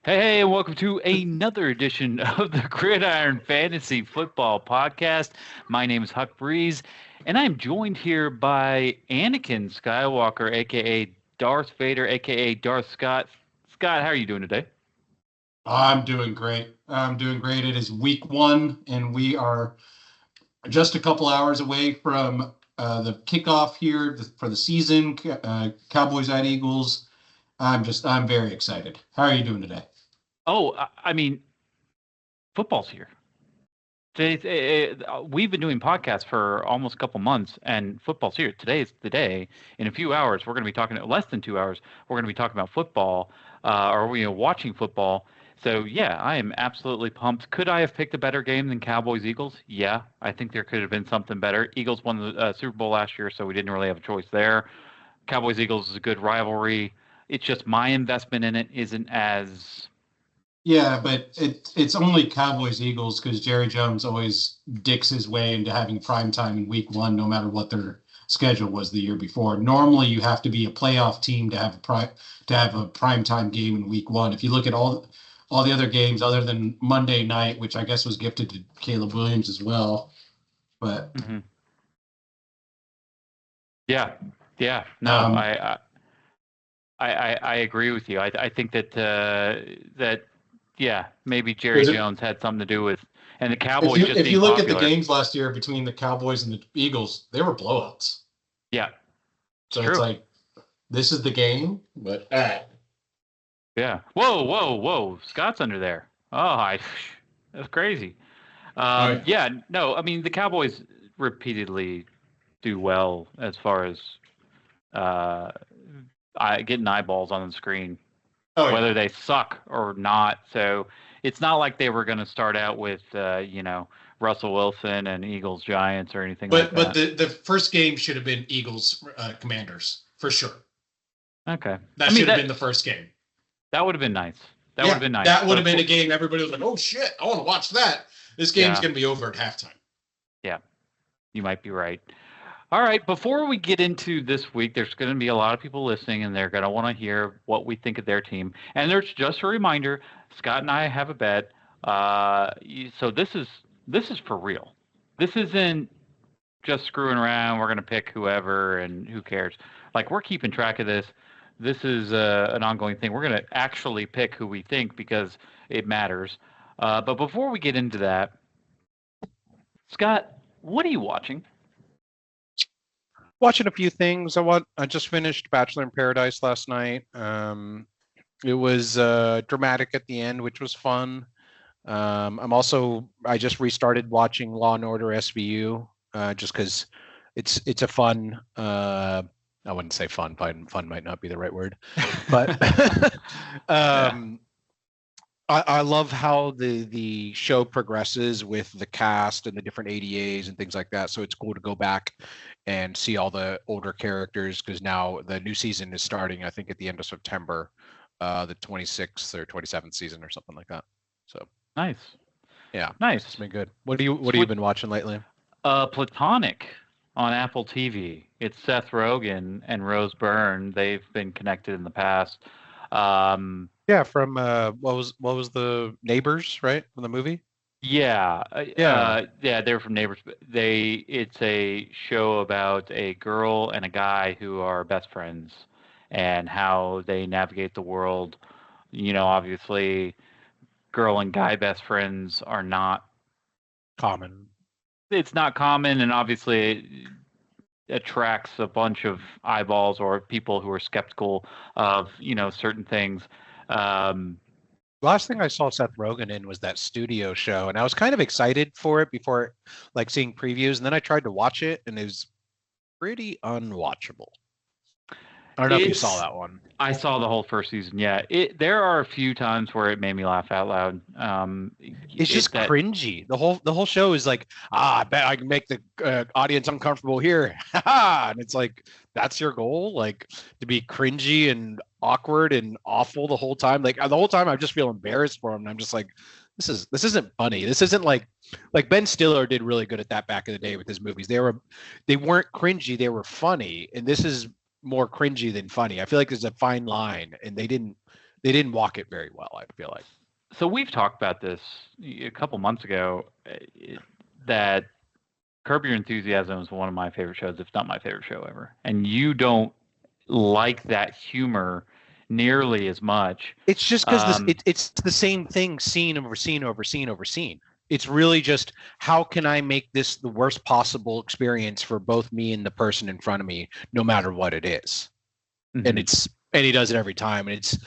Hey, and welcome to another edition of the Gridiron Fantasy Football Podcast. My name is Huck Breeze, and I'm joined here by Anakin Skywalker, aka Darth Vader, aka Darth Scott. Scott, how are you doing today? I'm doing great. I'm doing great. It is week one, and we are just a couple hours away from the kickoff here for the season. Cowboys at Eagles. I'm very excited. How are you doing today? Oh, I mean, football's here. We've been doing podcasts for almost a couple months, and football's here. Today is the day. In a few hours, we're going to be talking. Less than 2 hours, we're going to be talking about football, or watching football. So yeah, I am absolutely pumped. Could I have picked a better game than Cowboys Eagles? Yeah, I think there could have been something better. Eagles won the Super Bowl last year, so we didn't really have a choice there. Cowboys Eagles is a good rivalry. It's just my investment in it isn't as Yeah, but it's only Cowboys Eagles because Jerry Jones always dicks his way into having prime time in week one, no matter what their schedule was the year before. Normally, you have to be a playoff team to have a prime time game in week one. If you look at all the other games other than Monday night, which I guess was gifted to Caleb Williams as well, but Mhm. Yeah, yeah. No, um, I agree with you. I think that yeah, maybe Jerry there's a, Jones had something to do with, and the if Cowboys you just if being you look at the popular. games last year between the Cowboys and the Eagles, they were blowouts. Yeah, it's So it's true. like this is the game, but all right. Yeah. Whoa, whoa, whoa! Scott's under there. Oh, that's crazy. All right. Yeah. No, I mean the Cowboys repeatedly do well as far as uh, getting eyeballs on the screen, Oh yeah. whether they suck or not. So it's not like they were going to start out with, Russell Wilson and Eagles Giants or anything like But that. the first game should have been Eagles Commanders for sure. Okay. I That mean should have that been the first game. that would have been nice. That would have Yeah, been nice. that would But have of been a course, game everybody was like, "Oh shit, I want to watch that." This game's yeah, going to be over at halftime. yeah, you might be right. All right. Before we get into this week, there's going to be a lot of people listening, and they're going to want to hear what we think of their team. And there's just a reminder: Scott and I have a bet. So this is for real. This isn't just screwing around. We're going to pick whoever and who cares. Like we're keeping track of this. This is an ongoing thing. We're going to actually pick who we think because it matters. But before we get into that, Scott, what are you watching? Watching a few things. I just finished Bachelor in Paradise last night. It was dramatic at the end, which was fun. I just restarted watching Law and Order SVU just because it's a fun. I wouldn't say fun. Fun might not be the right word, but Yeah. um, I love how the show progresses with the cast and the different ADAs and things like that. So it's cool to go back and see all the older characters because now the new season is starting, I think, at the end of September, the 26th or 27th season or something like that. So Nice. yeah, it's Nice. been good. What have you Switch been watching lately? Platonic on Apple TV. It's Seth Rogen and Rose Byrne. They've been connected in the past. Um, Yeah, from what was the Neighbors, right? From the movie? Yeah, Yeah. yeah, they're from Neighbors. It's a show about a girl and a guy who are best friends and how they navigate the world. Obviously, girl and guy best friends are not. Common. It's not common, and obviously it attracts a bunch of eyeballs or people who are skeptical of certain things. Um, Last thing I saw Seth Rogen in was that studio show, and I was kind of excited for it before, like seeing previews, and then I tried to watch it, and it was pretty unwatchable. I don't know if you saw it's that one. I saw the whole first season. Yeah, there are a few times where it made me laugh out loud. It's It just that cringy. The whole show is like, I bet I can make the audience uncomfortable here, and it's like that's your goal, like to be cringy and awkward and awful the whole time. Like the whole time, I just feel embarrassed for him, and I'm just like, this isn't funny. This isn't like Ben Stiller did really good at that back in the day with his movies. They weren't cringy, they were funny, and this is more cringy than funny. I feel like there's a fine line, and they didn't. they didn't walk it very well, I feel like. So we've talked about this a couple months ago, that Curb Your Enthusiasm is one of my favorite shows, if not my favorite show ever. And you don't like that humor nearly as much. It's just because it's the same thing, scene over scene over scene over scene. It's really just, how can I make this the worst possible experience for both me and the person in front of me, no matter what it is. Mm-hmm. And he does it every time. And it's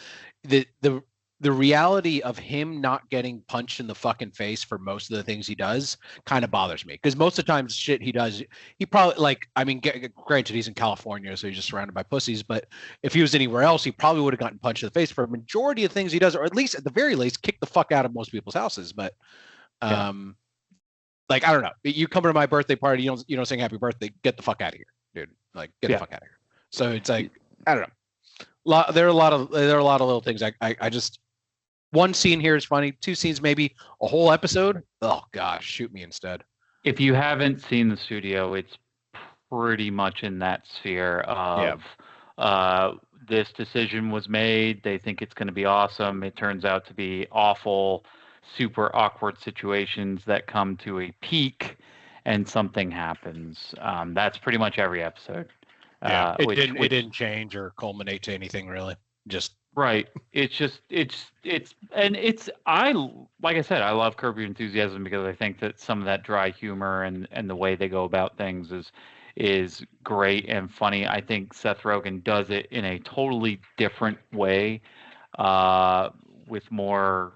the reality of him not getting punched in the fucking face for most of the things he does kind of bothers me, because most of the times shit he does, he probably, like, I mean, granted, he's in California, so he's just surrounded by pussies, but if he was anywhere else, he probably would have gotten punched in the face for a majority of things he does, or at least at the very least kick the fuck out of most people's houses. But like, I don't know, you come to my birthday party, you don't sing happy birthday, get the fuck out of here, dude. Like, get the fuck out of here. So it's like, I don't know, there are a lot of little things. I just, one scene here is funny, two scenes maybe, a whole episode, oh gosh, shoot me instead. If you haven't seen the studio, it's pretty much in that sphere of this decision was made, they think it's going to be awesome, it turns out to be awful, super awkward situations that come to a peak and something happens. That's pretty much every episode. It didn't change or culminate to anything really, just right. It's just I like I said, I love Curb Your Enthusiasm because I think that some of that dry humor and the way they go about things is great and funny. I think Seth Rogen does it in a totally different way, with more,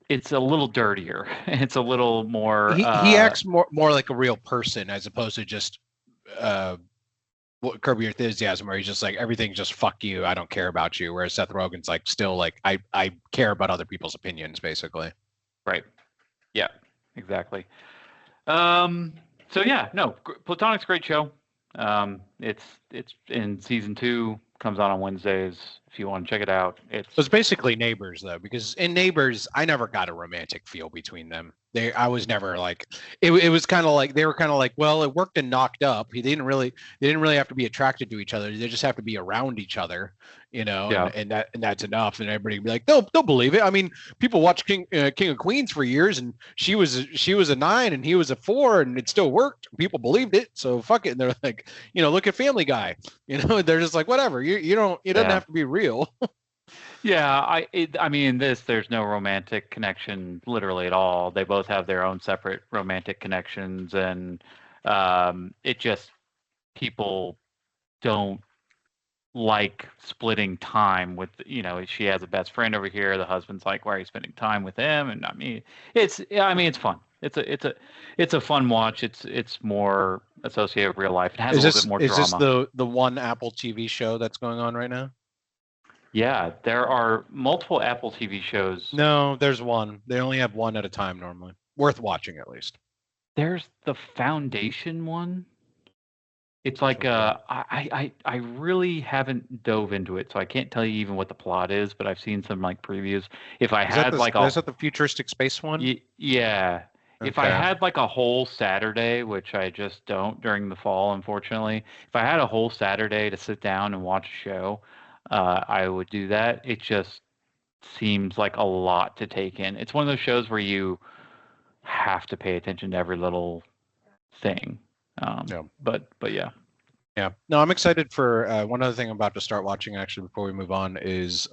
it's a little dirtier. It's a little more. He acts more like a real person as opposed to just Curb Your Enthusiasm, where he's just like, everything's just fuck you, I don't care about you. Whereas Seth Rogen's like, still like, I care about other people's opinions, basically. Right. Yeah. Exactly. So yeah, no, Platonic's a great show. It's in season 2, comes on Wednesdays. If you want to check it out, it's basically Neighbors though, because in Neighbors, I never got a romantic feel between them. I was never like, it was kind of like, they were kind of like, well, it worked and knocked up. They didn't really have to be attracted to each other. They just have to be around each other, Yeah. and that's enough. And everybody be like, they'll believe it. I mean, people watched King of Queens for years, and she was a 9 and he was a 4, and it still worked. People believed it, so fuck it. And they're like, look at Family Guy. They're just like, whatever. It doesn't have to be real. Yeah, I mean, there's no romantic connection literally at all. They both have their own separate romantic connections, and it just, people don't like splitting time with, she has a best friend over here. The husband's like, why are you spending time with him? And I mean, it's fun. It's a fun watch. It's more associated with real life. It has a little bit more drama. Is this the one Apple TV show that's going on right now? Yeah, there are multiple Apple TV shows. No, there's one. They only have one at a time normally. Worth watching, at least. There's the Foundation one. It's like I really haven't dove into it, so I can't tell you even what the plot is, but I've seen some like previews. If I had is that the futuristic space one? Yeah. Okay. If I had like a whole Saturday, which I just don't during the fall, unfortunately, if I had a whole Saturday to sit down and watch a show, I would do that. It just seems like a lot to take in. It's one of those shows where you have to pay attention to every little thing. But yeah. Yeah. No, I'm excited for one other thing I'm about to start watching actually before we move on is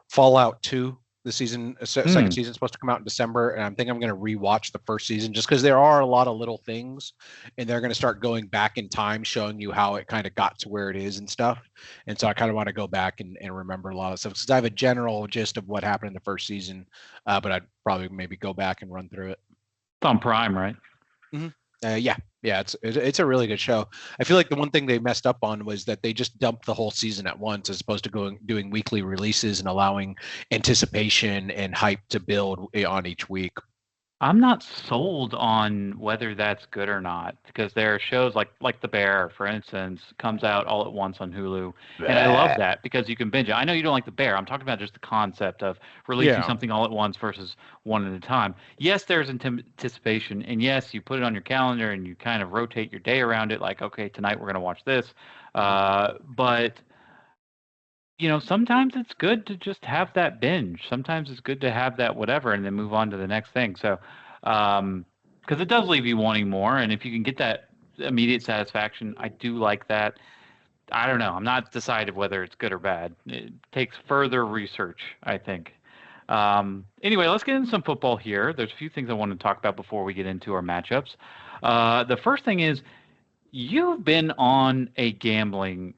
Fallout 2. The season, second season is supposed to come out in December, and I think I'm going to rewatch the first season just because there are a lot of little things, and they're going to start going back in time, showing you how it kind of got to where it is and stuff. And so I kind of want to go back and remember a lot of stuff because I have a general gist of what happened in the first season, but I'd probably maybe go back and run through it. It's on Prime, right? Mm-hmm. Yeah, it's a really good show. I feel like the one thing they messed up on was that they just dumped the whole season at once, as opposed to doing weekly releases and allowing anticipation and hype to build on each week. I'm not sold on whether that's good or not because there are shows like The Bear, for instance, comes out all at once on Hulu, and I love that because you can binge it. I know you don't like The Bear. I'm talking about just the concept of releasing Yeah. something all at once versus one at a time. Yes, there's anticipation, and yes, you put it on your calendar and you kind of rotate your day around it. Like, okay, tonight we're gonna watch this, but sometimes it's good to just have that binge. Sometimes it's good to have that whatever and then move on to the next thing. So, because it does leave you wanting more. And if you can get that immediate satisfaction, I do like that. I don't know. I'm not decided whether it's good or bad. It takes further research, I think. Anyway, let's get into some football here. There's a few things I want to talk about before we get into our matchups. The first thing is you've been on a gambling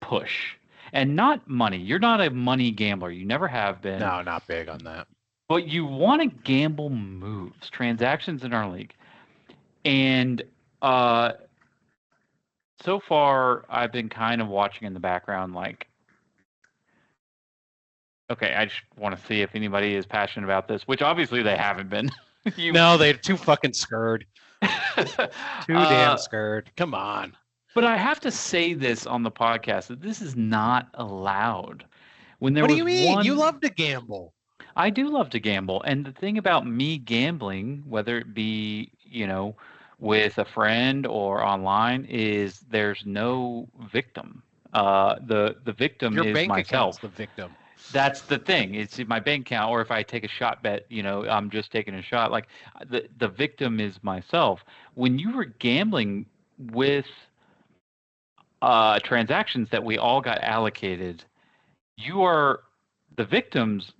push. And not money. You're not a money gambler. You never have been. No, not big on that. But you want to gamble moves, transactions in our league. And so far, I've been kind of watching in the background like, okay, I just want to see if anybody is passionate about this, which obviously they haven't been. No, they're too fucking scared. Too damn scared. Come on. But I have to say this on the podcast that this is not allowed. What do you mean? You love to gamble. I do love to gamble. And the thing about me gambling, whether it be, with a friend or online, is there's no victim. The victim Your is bank myself. Account's the victim. That's the thing. It's my bank account, or if I take a shot bet, I'm just taking a shot. Like the victim is myself. When you were gambling with transactions that we all got allocated, you are the victims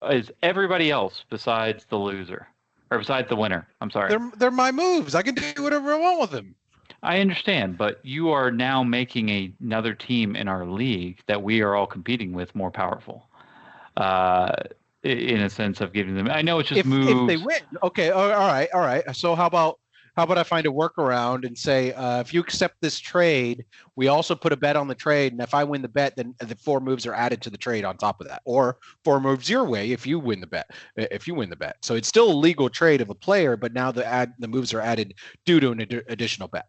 is everybody else besides the loser or besides the winner. I'm sorry. They're my moves. I can do whatever I want with them. I understand, but you are now making another team in our league that we are all competing with more powerful. In a sense of giving them. I know it's just moves. If they win, okay, all right. So how about I find a workaround and say, if you accept this trade, we also put a bet on the trade, and if I win the bet, then the 4 moves are added to the trade on top of that, or 4 moves your way if you win the bet. So it's still a legal trade of a player, but now the moves are added due to an additional bet.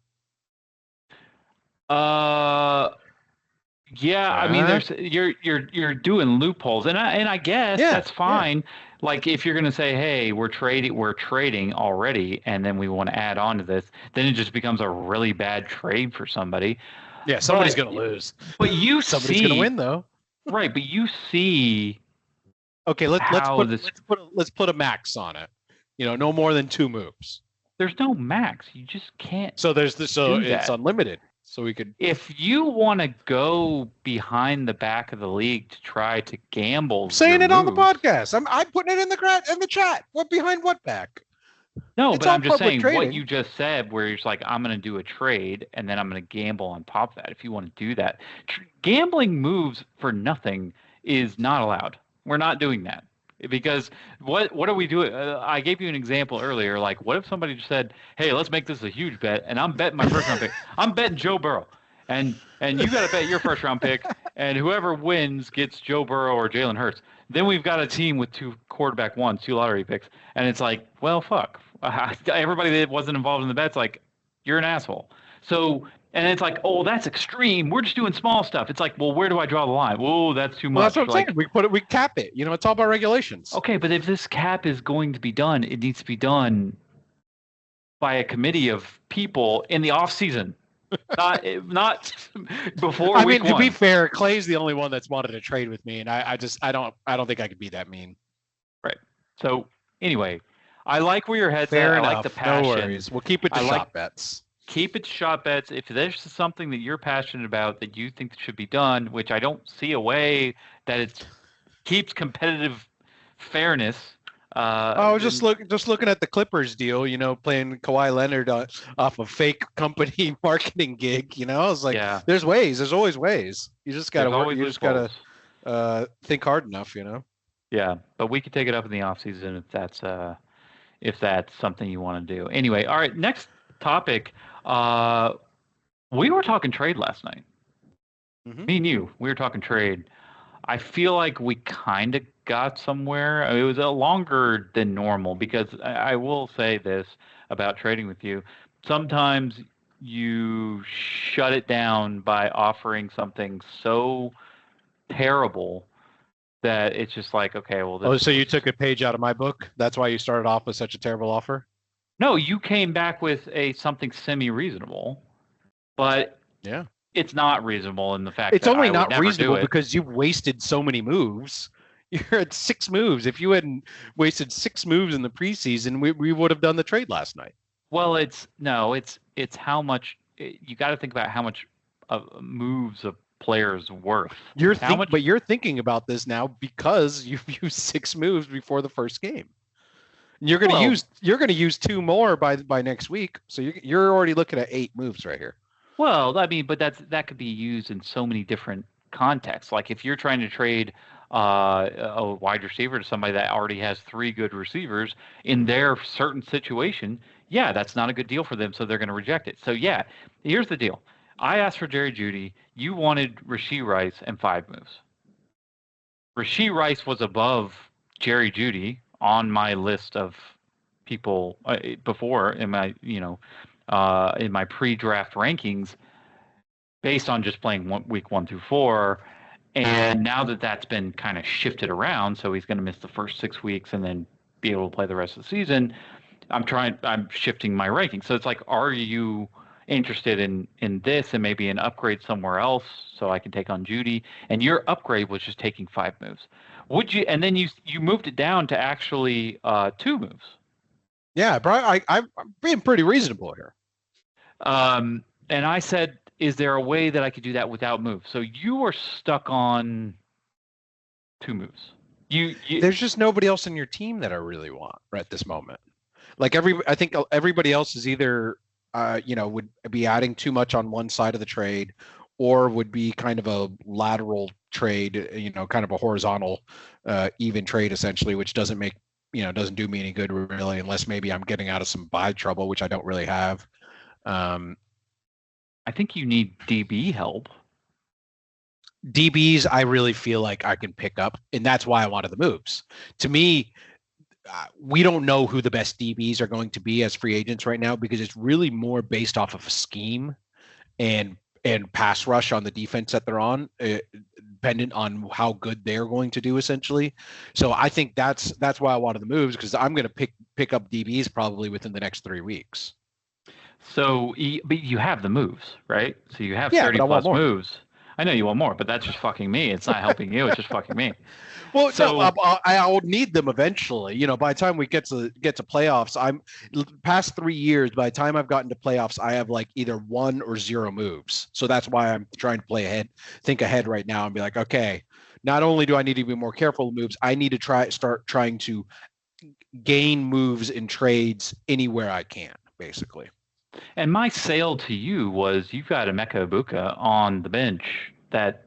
Yeah, I mean, you're doing loopholes, and I guess that's fine. Yeah. Like if you're going to say, hey, we're trading already, and then we want to add on to this, then it just becomes a really bad trade for somebody. Yeah, somebody's going to lose. But somebody's going to win though. Right, but you see. Okay, let's put a max on it. No more than 2 moves. There's no max. You just can't. So it's unlimited. So we could. If you want to go behind the back of the league to try to gamble, saying it on the podcast. I'm putting it in the chat. What behind what back? No, but I'm just saying trading. What you just said, where you're just like, I'm going to do a trade and then I'm going to gamble on top of that. If you want to do that, gambling moves for nothing is not allowed. We're not doing that. Because what are we doing? I gave you an example earlier. Like, what if somebody just said, "Hey, let's make this a huge bet," and I'm betting my first round pick. I'm betting Joe Burrow, and you got to bet your first round pick, and whoever wins gets Joe Burrow or Jalen Hurts. Then we've got a team with 2 quarterback ones, 2 lottery picks, and it's like, well, fuck. Everybody that wasn't involved in the bet's like, you're an asshole. So. And it's like, oh, that's extreme. We're just doing small stuff. It's like, well, where do I draw the line? Whoa, that's too much. Well, that's what I'm saying. We cap it. It's all about regulations. Okay, but if this cap is going to be done, it needs to be done by a committee of people in the off season, not before. Week one. To be fair, Clay's the only one that's wanted to trade with me, and I don't think I could be that mean. Right. So anyway, I like where your head's fair at. Enough. I like the passion. No worries. We'll keep it to shot bets. Keep it shot bets. If there's something that you're passionate about that you think should be done, which I don't see a way that it keeps competitive fairness. Just looking at the Clippers deal, playing Kawhi Leonard off a fake company marketing gig. I was like, There's ways. There's always ways. You just gotta work. You just gotta think hard enough. Yeah, but we could take it up in the off season if that's something you want to do. Anyway, all right. Next topic. We were talking trade last night. Mm-hmm. Me and you, we were talking trade. I feel like we kind of got somewhere. It was longer than normal because I will say this about trading with you. Sometimes you shut it down by offering something so terrible that it's just like, okay, well, Oh, this. so you took a page out of my book? That's why you started off with such a terrible offer? No, you came back with something semi-reasonable, but Yeah. it's not reasonable in the fact It's that only I would not never do reasonable it. because you've wasted so many moves. You're at 6 moves. If you hadn't wasted 6 moves in the preseason, we would have done the trade last night. Well, it's how much you got to think about how much moves a player's worth. But you're thinking about this now because you've used 6 moves before the first game. You're going to use 2 more by next week. So you're already looking at 8 moves right here. Well, I mean, but that could be used in so many different contexts. Like if you're trying to trade a wide receiver to somebody that already has 3 good receivers in their certain situation, yeah, that's not a good deal for them, so they're going to reject it. So yeah, here's the deal. I asked for Jerry Jeudy. You wanted Rashee Rice and 5 moves. Rashee Rice was above Jerry Jeudy on my list of people before in my in my pre-draft rankings based on just playing week 1 through 4. And now that that's been kind of shifted around, so he's going to miss the first 6 weeks and then be able to play the rest of the season. I'm shifting my ranking. So it's like, are you interested in this and maybe an upgrade somewhere else so I can take on Jeudy? And your upgrade was just taking 5 moves. Would you? And then you moved it down to actually 2 moves. Yeah, Brian, I'm being pretty reasonable here. And I said, is there a way that I could do that without moves? So you were stuck on 2 moves. There's just nobody else in your team that I really want right at this moment. Like I think everybody else is either, would be adding too much on one side of the trade, or would be kind of a lateral trade, kind of a horizontal, even trade essentially, which doesn't do me any good really, unless maybe I'm getting out of some buy trouble, which I don't really have. I think you need DB help. DBs, I really feel like I can pick up, and that's why I wanted the moves. To me, we don't know who the best DBs are going to be as free agents right now because it's really more based off of a scheme and pass rush on the defense that they're on, dependent on how good they're going to do essentially. So I think that's why I wanted the moves, because I'm going to pick up DBs probably within the next 3 weeks. So, but you have the moves, right? So you have 30 plus moves. I know you want more, but that's just fucking me. It's not helping you. It's just fucking me. Well, so I'll need them eventually. By the time we get to playoffs, past 3 years. By the time I've gotten to playoffs, I have like either 1 or 0 moves. So that's why I'm trying to think ahead right now, and be like, okay, not only do I need to be more careful with moves, I need to start trying to gain moves in trades anywhere I can, basically. And my sale to you was you've got Emeka Egbuka on the bench that.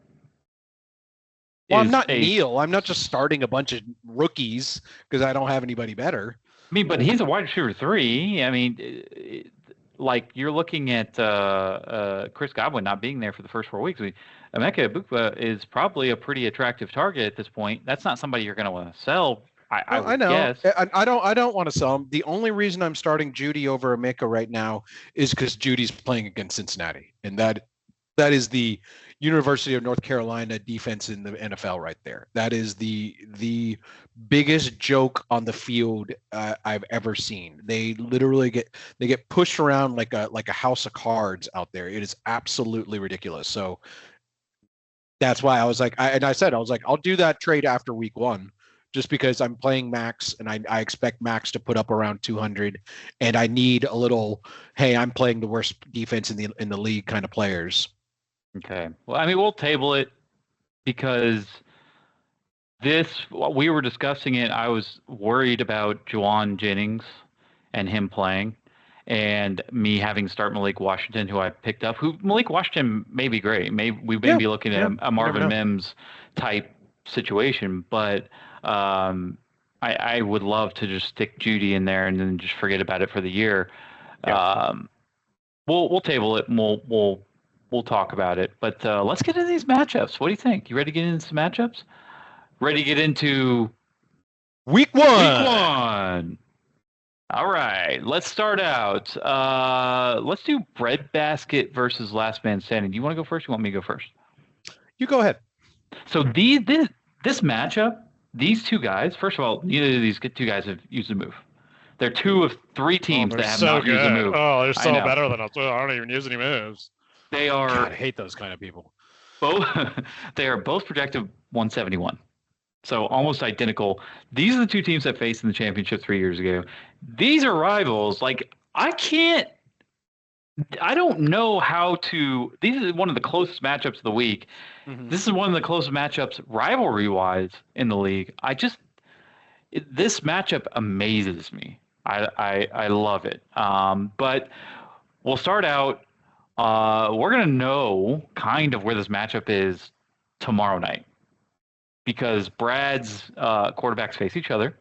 Well, I'm not Neil. I'm not just starting a bunch of rookies because I don't have anybody better. I mean, but he's a wide receiver 3. I mean, like you're looking at Chris Godwin not being there for the first 4 weeks. Emeka Egbuka is probably a pretty attractive target at this point. That's not somebody you're going to want to sell. I know. Guess. I don't want to sell him. The only reason I'm starting Jeudy over Emeka right now is because Judy's playing against Cincinnati, and that is the University of North Carolina defense in the NFL right there. That is the biggest joke on the field I've ever seen. They literally get pushed around like a house of cards out there. It is absolutely ridiculous. So that's why I was like, I'll do that trade after week 1. Just because I'm playing Max and I expect Max to put up around 200, and I need a little, hey, I'm playing the worst defense in the league kind of players. Okay. Well, I mean, we'll table it because we were discussing it. I was worried about Juwan Jennings and him playing, and me having to start Malik Washington, who I picked up. Malik Washington may be great. We may be looking at a Marvin Mims type situation, but I would love to just stick Jeudy in there and then just forget about it for the year. Yeah. We'll table it and we'll we'll talk about it. But let's get into these matchups. What do you think? You ready to get into some matchups? Ready to get into Week 1. Week 1. All right, let's start out. Let's do breadbasket versus last man standing. Do you want to go first? Or you want me to go first? You go ahead. So this matchup, these two guys. First of all, neither of these two guys have used a move. They're 2 of 3 teams that have not used a move. Oh, they're so better than us. I don't even use any moves. They are. God, I hate those kind of people. Both. They are both projected 171. So almost identical. These are the 2 teams that faced in the championship 3 years ago. These are rivals. Like, I don't know how to. These are one of the closest matchups of the week. Mm-hmm. This is one of the closest matchups rivalry-wise in the league. This matchup amazes me. I love it. But we'll start out. We're going to know kind of where this matchup is tomorrow night, because Brad's quarterbacks face each other.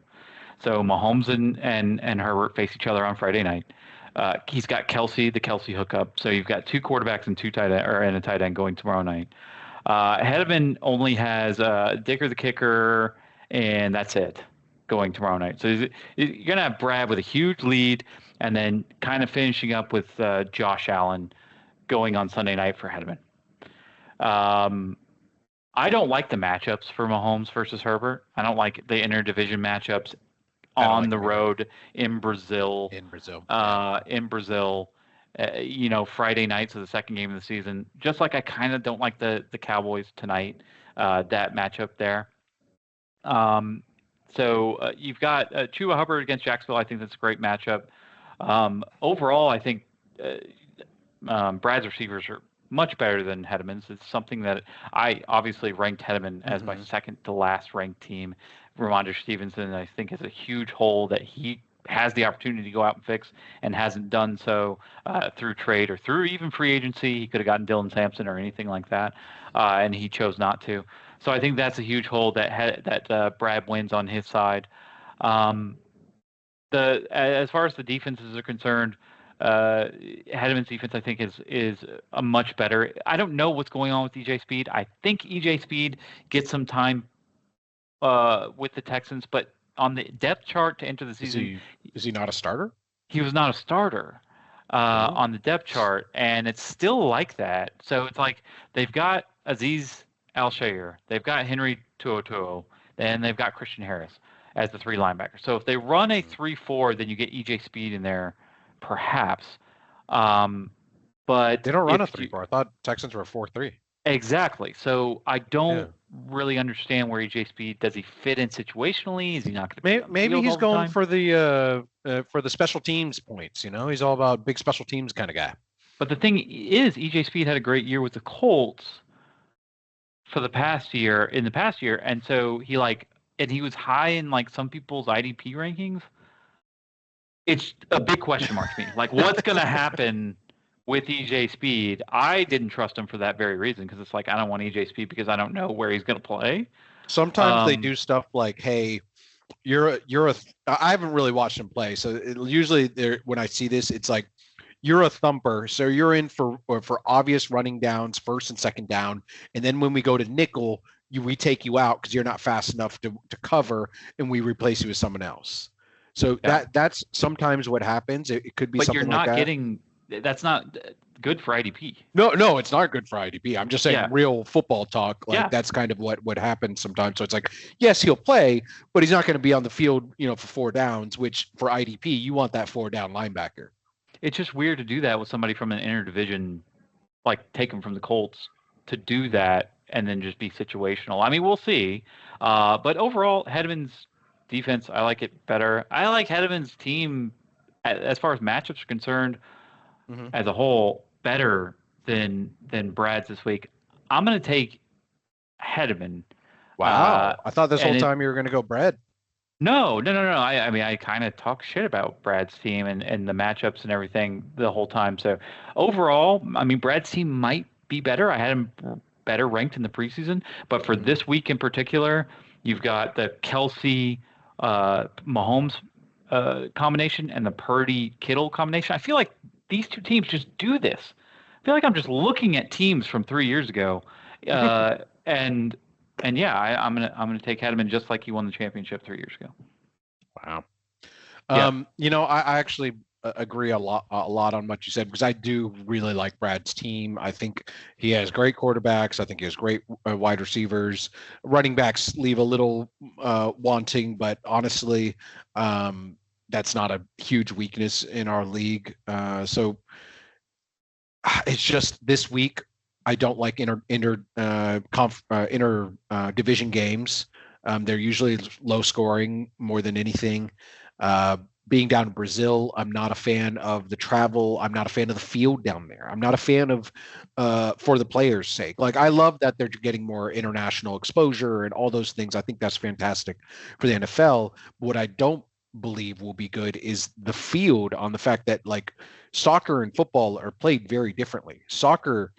So Mahomes and Herbert face each other on Friday night. He's got Kelsey, the Kelsey hookup. So you've got 2 quarterbacks and 2 tight end, and a tight end going tomorrow night. Hedman only has Dicker the kicker, and that's it going tomorrow night. So you're going to have Brad with a huge lead, and then kind of finishing up with Josh Allen going on Sunday night for Hedman. I don't like the matchups for Mahomes versus Herbert. I don't like the interdivision matchups on the road in Brazil. Friday night, so the second game of the season. Just like I kind of don't like the Cowboys tonight, that matchup there. So you've got Chuba Hubbard against Jacksonville. I think that's a great matchup. Overall, I think Brad's receivers are much better than Hedman's. It's something that I obviously ranked Hedman as my second to last ranked team. Ramondre Stevenson, I think, is a huge hole that he has the opportunity to go out and fix and hasn't done so through trade or through even free agency. He could have gotten Dylan Sampson or anything like that, and he chose not to. So I think that's a huge hole that Brad wins on his side. As far as the defenses are concerned, Hedman's defense, I think, is a much better. I don't know what's going on with EJ Speed. I think EJ Speed gets some time with the Texans, but on the depth chart to enter the season, is he not a starter? He was not a starter on the depth chart, and it's still like that. So it's like they've got Azeez Al-Shaair, they've got Henry To'oTo'o, and they've got Christian Harris as the 3 linebackers. So if they run a 3-4, then you get EJ Speed in there, perhaps. But they don't run a 3-4. I thought Texans were a 4-3. Exactly. So I don't really understand where EJ Speed, does he fit in situationally? Is he not going to? Maybe he's going for the special teams points. He's all about big special teams kind of guy. But the thing is, EJ Speed had a great year with the Colts in the past year, and so he was high in some people's IDP rankings. It's a big question mark to me. What's going to happen with EJ Speed? I didn't trust him for that very reason, because it's I don't want EJ Speed because I don't know where he's going to play. Sometimes they do stuff like, hey, I haven't really watched him play, so usually when I see this, it's like, you're a thumper, so you're in for obvious running downs, first and second down, and then when we go to nickel, we take you out because you're not fast enough to cover, and we replace you with someone else. So that's sometimes what happens. It could be something like that. But you're not getting. That's not good for IDP. No, it's not good for IDP. I'm just saying real football talk. That's kind of what happens sometimes. So it's like, yes, he'll play, but he's not going to be on the field, for 4 downs, which for IDP, you want that 4-down linebacker. It's just weird to do that with somebody from an interdivision, take him from the Colts, to do that and then just be situational. I mean, we'll see. But overall, Hedman's defense, I like it better. I like Hedman's team, as far as matchups are concerned, as a whole, better than Brad's this week. I'm going to take Hedman. Wow. I thought this whole time you were going to go Brad. No. I mean, I kind of talk shit about Brad's team and the matchups and everything the whole time. So overall, I mean, Brad's team might be better. I had him better ranked in the preseason, but for this week in particular, you've got the Kelsey Mahomes combination and the Purdy Kittle combination. I feel like these two teams just do this feel like I'm just looking at teams from 3 years ago, and yeah, I'm gonna take Hedman just like he won the championship 3 years ago. Wow. Yeah. I actually agree a lot on what you said, because I do really like Brad's team. I think he has great quarterbacks. I think he has great wide receivers. Running backs leave a little wanting, but honestly, that's not a huge weakness in our league. So it's just this week I don't like inter division games. They're usually low scoring more than anything. Being down in Brazil, I'm not a fan of the travel. I'm not a fan of the field down there. I'm not a fan of, for the players' sake. Like, I love that they're getting more international exposure and all those things. I think that's fantastic for the NFL. What I don't believe will be good is the field, on the fact that, like, soccer and football are played very differently. Soccer,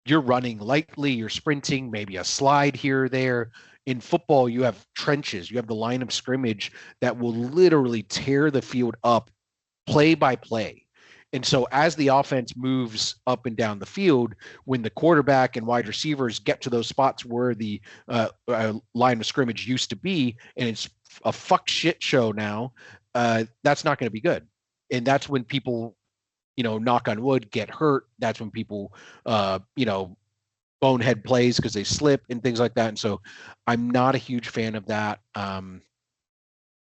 you're running lightly, you're sprinting, maybe a slide here or there. In football, you have trenches, you have the line of scrimmage that will literally tear the field up play by play. And so as the offense moves up and down the field, when the quarterback and wide receivers get to those spots where the line of scrimmage used to be, and it's a fuck shit show now, that's not going to be good. And that's when people, knock on wood, get hurt. That's when people, bonehead plays because they slip and things like that. And so I'm not a huge fan of that. And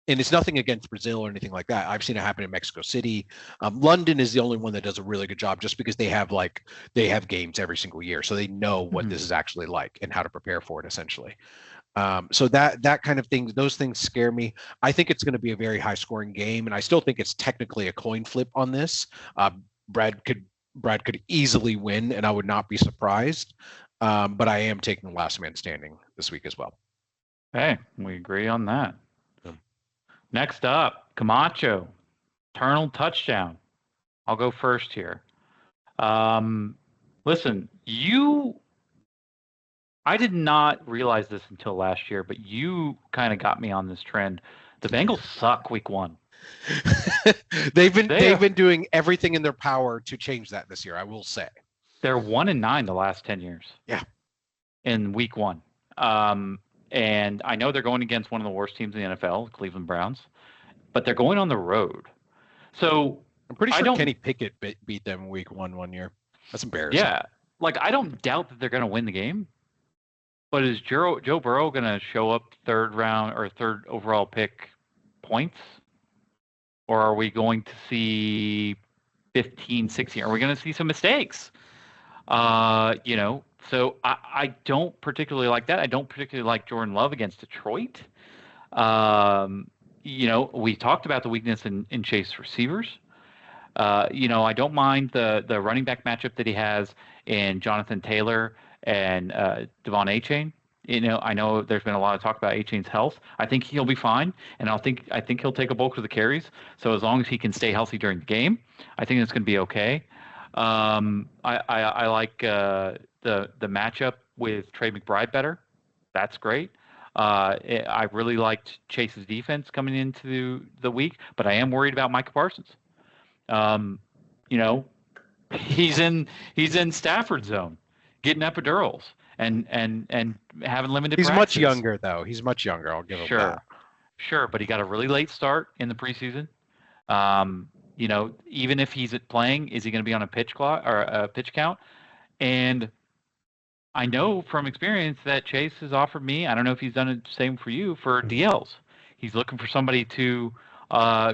it's nothing against Brazil or anything like that. I've seen it happen in Mexico City. London is the only one that does a really good job, just because they have games every single year. So they know what this is actually like and how to prepare for it, essentially. So that kind of thing, those things scare me. I think it's going to be a very high scoring game, and I still think it's technically a coin flip on this. Brad could easily win, and I would not be surprised. But I am taking the last man standing this week as well. Hey, we agree on that. Yeah. Next up, Camacho, eternal touchdown. I'll go first here. Listen, I did not realize this until last year, but you kind of got me on this trend. The Bengals suck week 1. They've been doing everything in their power to change that this year, I will say. They're 1-9 the last 10 years. Yeah. In week 1. And I know they're going against one of the worst teams in the NFL, Cleveland Browns, but they're going on the road. So I'm pretty sure Kenny Pickett beat them week 1 year. That's embarrassing. Yeah. Like, I don't doubt that they're going to win the game, but is Joe Burrow going to show up third round or third overall pick points? Or are we going to see 15, 16? Are we going to see some mistakes? So I don't particularly like that. I don't particularly like Jordan Love against Detroit. We talked about the weakness in Chase receivers. I don't mind the running back matchup that he has in Jonathan Taylor and Devon Achane. I know there's been a lot of talk about Achane's health. I think he'll be fine, and I think he'll take a bulk of the carries. So as long as he can stay healthy during the game, I think it's going to be okay. I like the matchup with Trey McBride better. That's great. I really liked Chase's defense coming into the week, but I am worried about Micah Parsons. He's in Stafford zone, getting epidurals and having limited. He's practice. Much younger though. He's much younger. I'll give him that. Sure, but he got a really late start in the preseason. Even if he's playing, is he going to be on a pitch clock or a pitch count? And I know from experience that Chase has offered me, I don't know if he's done the same for you, for DLs. He's looking for somebody to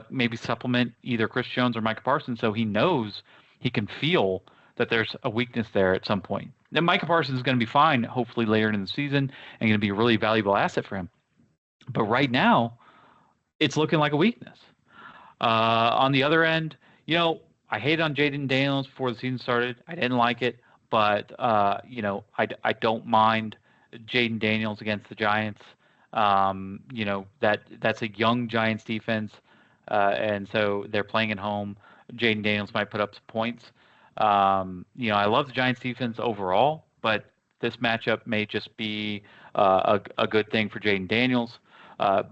maybe supplement either Chris Jones or Micah Parsons, so he knows he can feel that there's a weakness there at some point. Then Micah Parsons is going to be fine, hopefully later in the season, and going to be a really valuable asset for him. But right now, it's looking like a weakness. On the other end, I hated on Jaden Daniels before the season started. I didn't like it, but I don't mind Jaden Daniels against the Giants. That's a young Giants defense, and so they're playing at home. Jaden Daniels might put up some points. I love the Giants defense overall, but this matchup may just be a good thing for Jaden Daniels.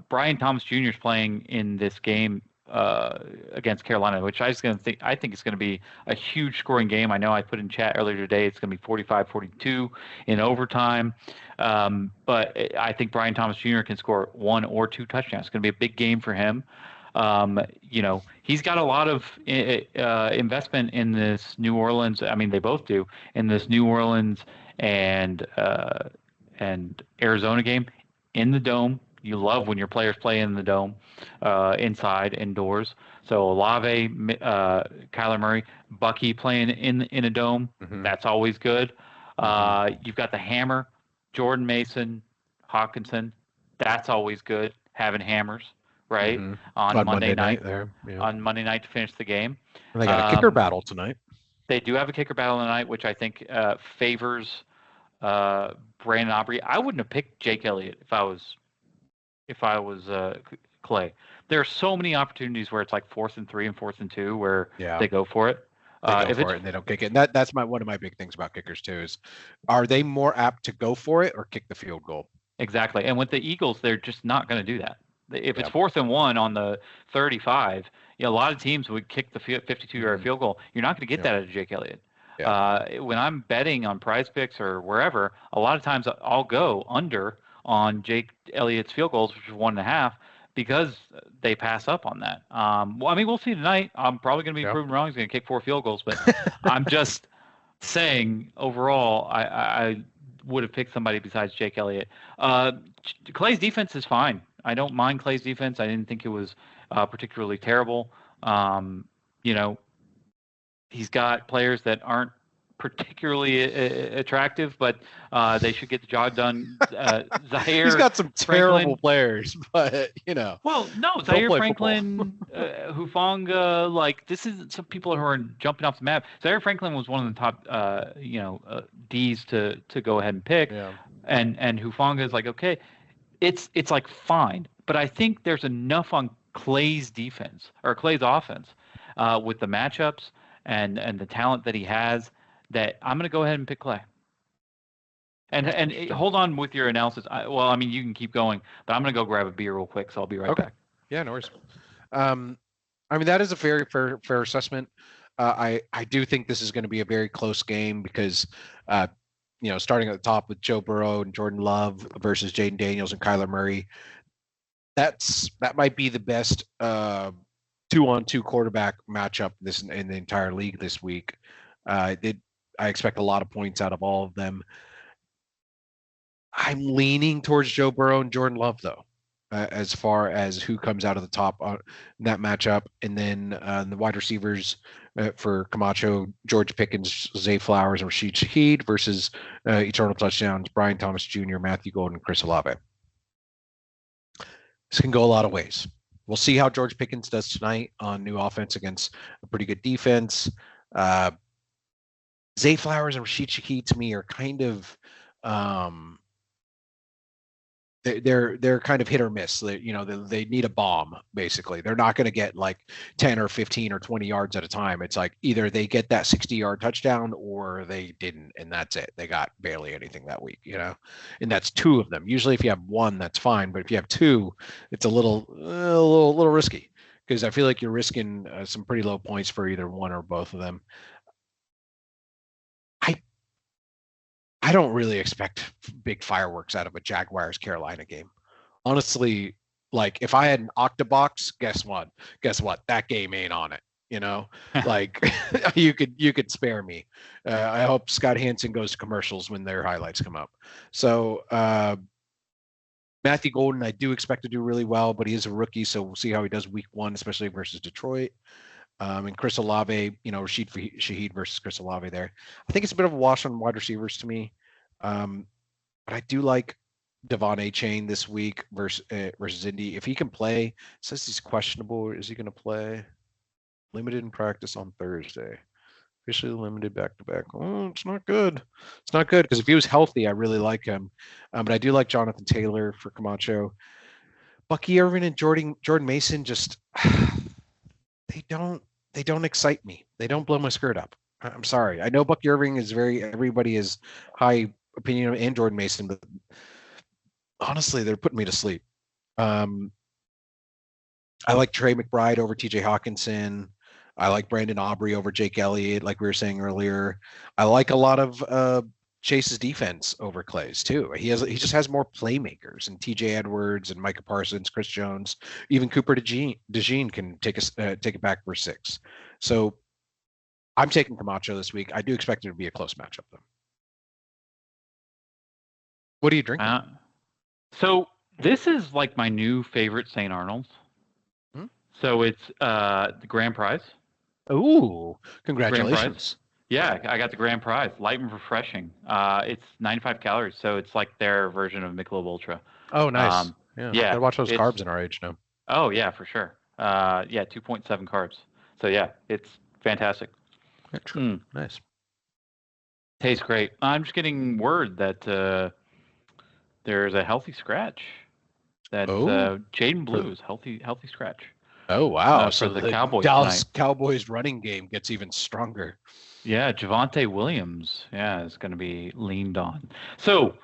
Brian Thomas Jr. is playing in this game against Carolina, which I think it's going to be a huge scoring game. I know I put in chat earlier today it's going to be 45-42 in overtime, but I think Brian Thomas Jr. can score 1 or 2 touchdowns. It's going to be a big game for him. He's got a lot of investment in this New Orleans. I mean, they both do in this New Orleans and Arizona game in the dome. You love when your players play in the dome, inside, indoors. So Olave, Kyler Murray, Bucky playing in a dome. Mm-hmm. That's always good. You've got the hammer, Jordan Mason, Hawkinson. That's always good, having hammers, right? Mm-hmm. On Monday night there. Yeah. On Monday night to finish the game. And they got a kicker battle tonight. They do have a kicker battle tonight, which I think favors Brandon Aubrey. I wouldn't have picked Jake Elliott if I was Clay. There are so many opportunities where it's like 4th and 3 and 4th and 2 where they go for it. They go for it and they don't kick it. And that's one of my big things about kickers too is, are they more apt to go for it or kick the field goal? Exactly. And with the Eagles, they're just not going to do that. If it's 4th and 1 on the 35, a lot of teams would kick the 52-yard field goal. You're not going to get that out of Jake Elliott. Yeah. When I'm betting on Prize Picks or wherever, a lot of times I'll go under on Jake Elliott's field goals, which is 1.5, because they pass up on that. We'll see tonight. I'm probably going to be proven wrong. He's going to kick 4 field goals, but I'm just saying overall, I would have picked somebody besides Jake Elliott. Clay's defense is fine. I don't mind Clay's defense. I didn't think it was particularly terrible. He's got players that aren't particularly attractive, but they should get the job done. Zaire, he's got some terrible players, but Well, no, Zaire Franklin, Hufanga, this isn't some people who are jumping off the map. Zaire Franklin was one of the top, D's to go ahead and pick, and Hufanga is okay. It's fine, but I think there's enough on Clay's defense or Clay's offense with the matchups and the talent that he has, that I'm going to go ahead and pick Clay. And hold on with your analysis. You can keep going, but I'm going to go grab a beer real quick, so I'll be right back. Yeah, no worries. That is a very fair assessment. I do think this is going to be a very close game because, starting at the top with Joe Burrow and Jordan Love versus Jaden Daniels and Kyler Murray, that might be the best 2-on-2 quarterback matchup in the entire league this week. I expect a lot of points out of all of them. I'm leaning towards Joe Burrow and Jordan Love, though, as far as who comes out of the top in that matchup. And then the wide receivers for Camacho, George Pickens, Zay Flowers, and Rashid Shaheed versus eternal touchdowns, Brian Thomas Jr., Matthew Golden, Chris Olave. This can go a lot of ways. We'll see how George Pickens does tonight on new offense against a pretty good defense. Zay Flowers and Rashid Shaheed to me are kind of they're kind of hit or miss. They need a bomb, basically. They're not going to get 10 or 15 or 20 yards at a time. It's either they get that 60-yard touchdown or they didn't, and that's it. They got barely anything that week, and that's 2 of them. Usually if you have 1, that's fine, but if you have 2, it's a little risky, because I feel like you're risking some pretty low points for either one or both of them. I don't really expect big fireworks out of a Jaguars-Carolina game. Honestly, if I had an Octabox, guess what? That game ain't on it. You could spare me. I hope Scott Hansen goes to commercials when their highlights come up. So Matthew Golden, I do expect to do really well, but he is a rookie, so we'll see how he does week 1, especially versus Detroit. And Chris Olave, Rashid Shaheed versus Chris Olave there. I think it's a bit of a wash on wide receivers to me. But I do like Devon A-Chain this week versus Indy. If he can play, it says he's questionable. Is he going to play? Limited in practice on Thursday. Officially limited back-to-back. Oh, it's not good. It's not good, because if he was healthy, I really like him. But I do like Jonathan Taylor for Camacho. Bucky Irvin and Jordan Mason just they don't excite me. They don't blow my skirt up. I'm sorry. I know Bucky Irving is everybody is high opinion and Jordan Mason, but honestly, they're putting me to sleep. I like Trey McBride over TJ Hawkinson. I like Brandon Aubrey over Jake Elliott, like we were saying earlier. I like a lot of Chase's defense over Clay's too. He just has more playmakers, and TJ Edwards and Micah Parsons, Chris Jones, even Cooper DeJean can take it back for 6. So I'm taking Camacho this week. I do expect it to be a close matchup though. What are you drinking? So this is like my new favorite St. Arnold's. So it's the grand prize. Ooh, congratulations. Yeah, I got the grand prize. Light and refreshing. It's 95 calories, so it's like their version of Michelob Ultra. Oh, nice. Yeah. Gotta watch those carbs in our age now. Oh, yeah, for sure. 2.7 carbs. So, yeah, it's fantastic. Nice. Tastes great. I'm just getting word that there's a healthy scratch. That's Jaden Blue's healthy scratch. Oh, wow. So the Cowboys Dallas Cowboys running game gets even stronger. Yeah, Javonte Williams, is going to be leaned on. So,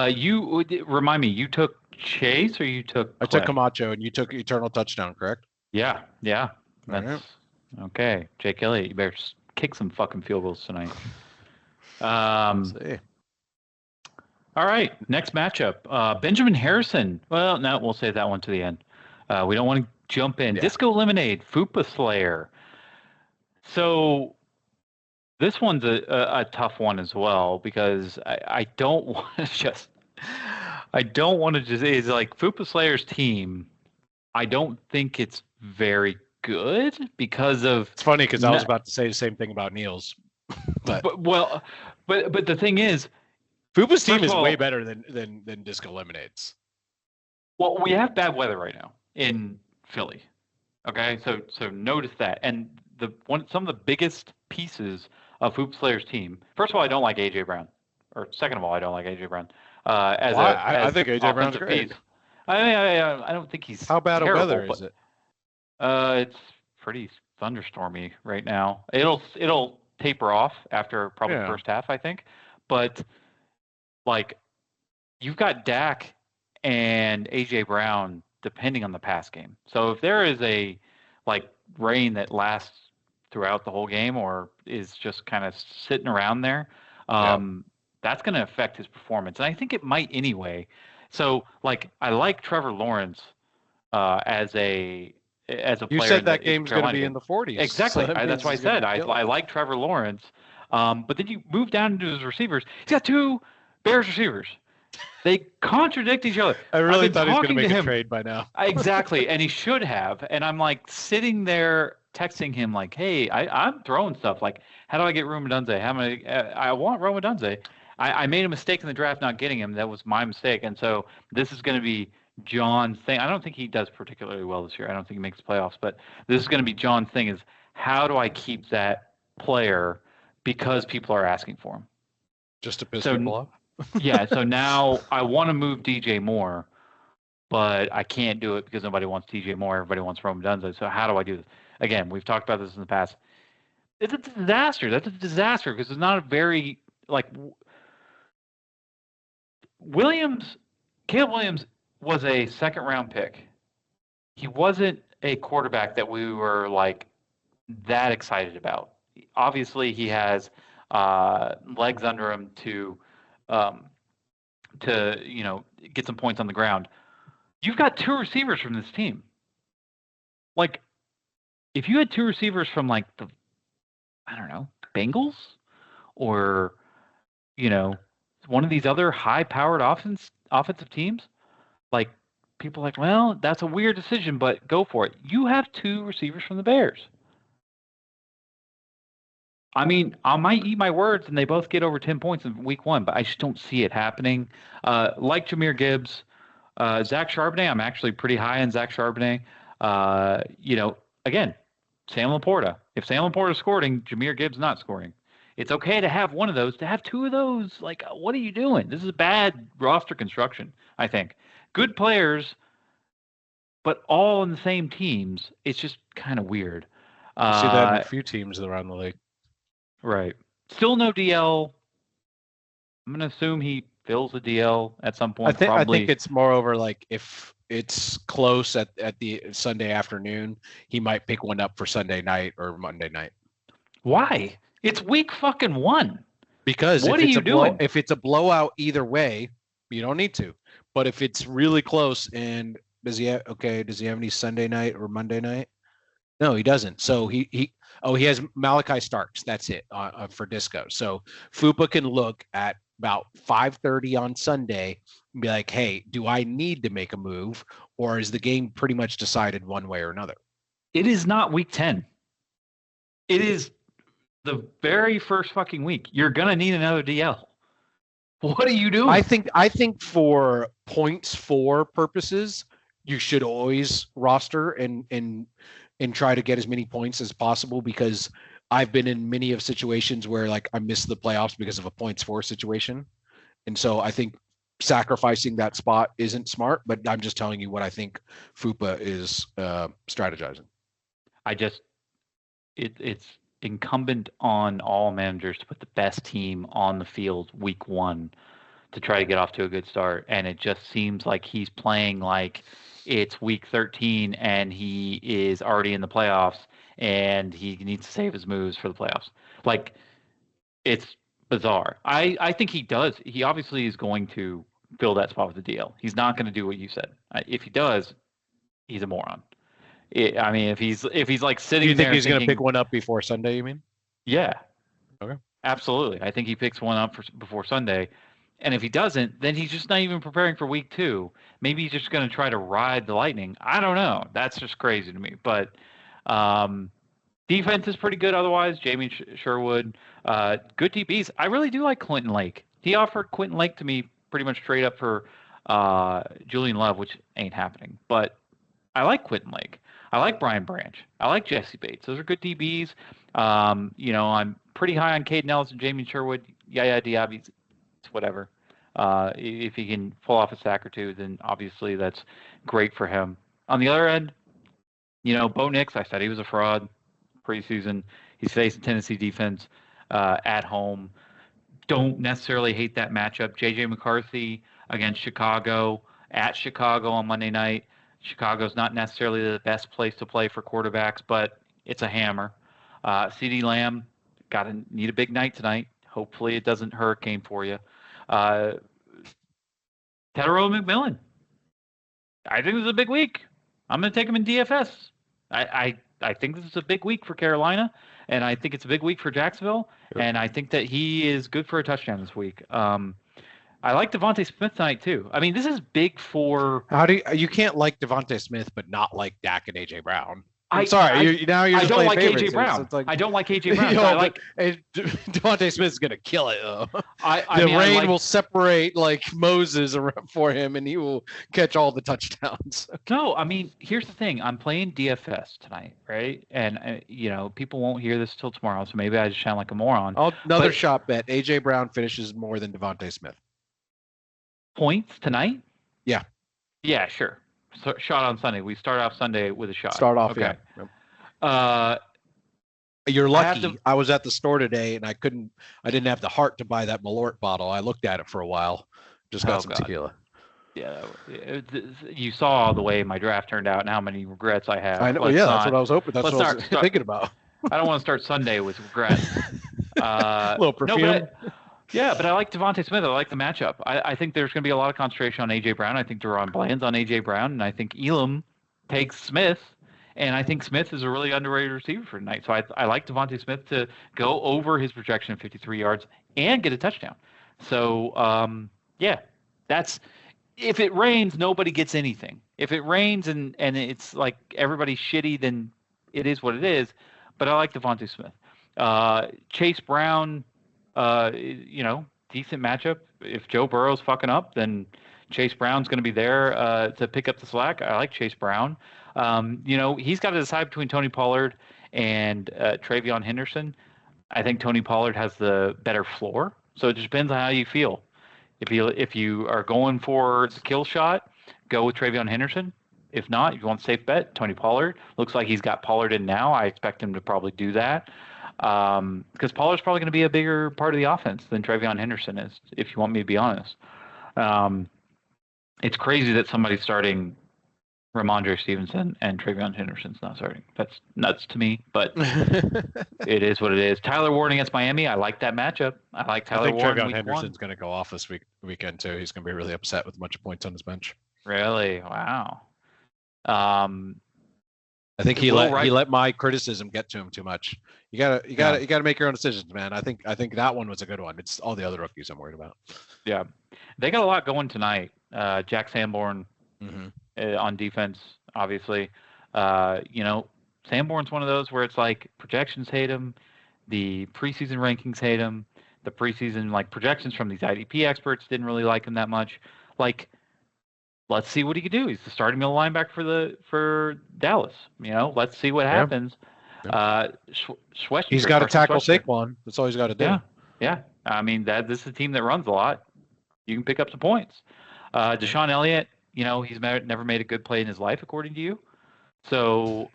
you remind me, you took Chase or you took Clay? I took Camacho and you took Eternal Touchdown, correct? Yeah. That's right. Okay. Jake Elliott, you better kick some fucking field goals tonight. Let's see. All right, next matchup. Benjamin Harrison. Well, no, we'll save that one to the end. We don't want to jump in. Yeah. Disco Lemonade, Fupa Slayer. So this one's a tough one as well because I don't want to just it's like Fupa Slayer's team. I don't think it's very good because of. It's funny because I was about to say the same thing about Neil's. But the thing is, Fupa's team is way better than Disco Lemonade's. Well, we have bad weather right now in Philly. Okay, so notice that. And some of the biggest pieces of Hoop Slayer's team. First of all, I don't like AJ Brown. Or second of all, I don't like AJ Brown. I think AJ Brown's great. Piece. I don't think he's. How bad terrible, a weather is it? It's pretty thunderstormy right now. It'll taper off after probably the first half, I think. But like, you've got Dak and AJ Brown depending on the pass game. So if there is a rain that lasts throughout the whole game or is just kind of sitting around there, that's going to affect his performance. And I think it might anyway. So I like Trevor Lawrence as a player. You said that game's going to be in the 40s. Exactly. So that's why I said I like Trevor Lawrence. But then you move down into his receivers. He's got 2 Bears receivers. They contradict each other. I really thought he was going to make a trade by now. Exactly, and he should have. And I'm sitting there texting him hey, I'm throwing stuff how do I get Rome Odunze? I want Rome Odunze. I made a mistake in the draft not getting him. That was my mistake. And so this is going to be John's thing. I don't think he does particularly well this year. I don't think he makes playoffs. But this is going to be John's thing is how do I keep that player because people are asking for him? Just to piss people off? Yeah, so now I want to move DJ Moore, but I can't do it because nobody wants DJ Moore. Everybody wants Rome Odunze. So how do I do this? Again, we've talked about this in the past. It's a disaster. That's a disaster because it's not a very Caleb Williams was a second-round pick. He wasn't a quarterback that we were that excited about. Obviously, he has legs under him to get some points on the ground. You've got 2 receivers from this team. If you had 2 receivers from the Bengals or one of these other high-powered offensive teams, people are well, that's a weird decision, but go for it. You have 2 receivers from the Bears. I mean, I might eat my words, and they both get over 10 points in week 1, but I just don't see it happening. Like Jahmyr Gibbs, Zach Charbonnet, I'm actually pretty high on Zach Charbonnet. Again, Sam Laporta. If Sam Laporta's scoring, Jahmyr Gibbs not scoring. It's okay to have one of those. To have 2 of those, what are you doing? This is bad roster construction, I think. Good players, but all in the same teams. It's just kind of weird. I see that in a few teams around the league. Right. Still no DL. I'm going to assume he fills a DL at some point. I think it's more over if it's close at the Sunday afternoon, he might pick one up for Sunday night or Monday night. Why? It's week fucking 1. Because what are you doing? If it's a blowout either way, you don't need to. But if it's really close, and does he have any Sunday night or Monday night? No, he doesn't. So he has Malachi Starks. That's it for Disco. So Fupa can look at about 5:30 on Sunday and be like, hey, do I need to make a move, or is the game pretty much decided one way or another? It is not week 10. It is the very first fucking week. You're gonna need another DL. What are you doing? I think for points for purposes, you should always roster and try to get as many points as possible, because I've been in many of situations where like I missed the playoffs because of a points for situation. And so I think sacrificing that spot isn't smart, but I'm just telling you what I think Fupa is strategizing. It's incumbent on all managers to put the best team on the field week 1 to try to get off to a good start. And it just seems like he's playing like it's week 13 and he is already in the playoffs and he needs to save his moves for the playoffs. Like, it's bizarre. I think he does. He obviously is going to fill that spot with the DL. He's not going to do what you said. If he does, he's a moron. If he's like sitting there, you think he's going to pick one up before Sunday? You mean? Yeah. Okay. Absolutely. I think he picks one up before Sunday, and if he doesn't, then he's just not even preparing for week 2. Maybe he's just going to try to ride the lightning. I don't know. That's just crazy to me. But defense is pretty good. Otherwise, Jamie Sherwood, good DBs. I really do like Clinton Lake. He offered Quentin Lake to me pretty much straight up for Julian Love, which ain't happening. But I like Quentin Lake. I like Brian Branch. I like Jesse Bates. Those are good DBs. I'm pretty high on Caden Ellis and Jamie Sherwood. Yaya Diaby, whatever. If he can pull off a sack or two, then obviously that's great for him. On the other end, Bo Nix, I said he was a fraud preseason. He's facing Tennessee defense at home. Don't necessarily hate that matchup. J.J. McCarthy against Chicago, at Chicago on Monday night. Chicago's not necessarily the best place to play for quarterbacks, but it's a hammer. CeeDee Lamb, need a big night tonight. Hopefully it doesn't hurricane for you. Tedero McMillan, I think this is a big week. I'm going to take him in DFS. I think this is a big week for Carolina, and I think it's a big week for Jacksonville, and I think that he is good for a touchdown this week. I like Devontae Smith tonight too. I mean, this is big for. You can't like Devontae Smith but not like Dak and AJ Brown? I don't like AJ Brown. I don't like AJ Brown. I like Devontae Smith's gonna kill it though. The rain will separate like Moses for him, and he will catch all the touchdowns. No, I mean, here's the thing. I'm playing DFS tonight, right? And people won't hear this till tomorrow, so maybe I just sound like a moron. Another shot bet: AJ Brown finishes more than Devontae Smith. Points tonight? Yeah. Yeah, sure. So, shot on Sunday. We start off Sunday with a shot. Start off, okay. Yeah. You're lucky. I was at the store today and I didn't have the heart to buy that Malort bottle. I looked at it for a while. Just got some tequila. Yeah. You saw the way my draft turned out and how many regrets I have. I know. That's what I was hoping. That's what I was thinking about. I don't want to start Sunday with regrets. A little perfume. But I like Devontae Smith. I like the matchup. I think there's going to be a lot of concentration on A.J. Brown. I think Deron Bland's on A.J. Brown, and I think Elam takes Smith, and I think Smith is a really underrated receiver for tonight. So I like Devontae Smith to go over his projection of 53 yards and get a touchdown. So, that's – if it rains, nobody gets anything. If it rains and it's like everybody's shitty, then it is what it is. But I like Devontae Smith. Chase Brown – decent matchup. If Joe Burrow's fucking up, then Chase Brown's going to be there to pick up the slack. I like Chase Brown. He's got to decide between Tony Pollard and Travion Henderson. I think Tony Pollard has the better floor, so it just depends on how you feel. If you are going for the kill shot, go with Travion Henderson. If not, if you want a safe bet, Tony Pollard. Looks like he's got Pollard in now. I expect him to probably do that. Because Pollard's probably going to be a bigger part of the offense than Travion Henderson is, if you want me to be honest. It's crazy that somebody's starting Ramondre Stevenson and Travion Henderson's not starting. That's nuts to me, but it is what it is. Tyler Ward against Miami. I like that matchup. I like I Tyler think Ward in Travion week Henderson's 1. going to go off this weekend too. He's going to be really upset with a bunch of points on his bench. Really? Wow. I think he let my criticism get to him too much. You gotta make your own decisions, man. I think that one was a good one. It's all the other rookies I'm worried about. Yeah, they got a lot going tonight. Jack Sanborn on defense, obviously. Sanborn's one of those where it's like projections hate him, the preseason rankings hate him, the preseason projections from these IDP experts didn't really like him that much. Let's see what he can do. He's the starting middle linebacker for Dallas. Let's see what happens. He's got to tackle Saquon. That's all he's got to do. Yeah. I mean, this is a team that runs a lot. You can pick up some points. Deshaun Elliott, he's never made a good play in his life, according to you. So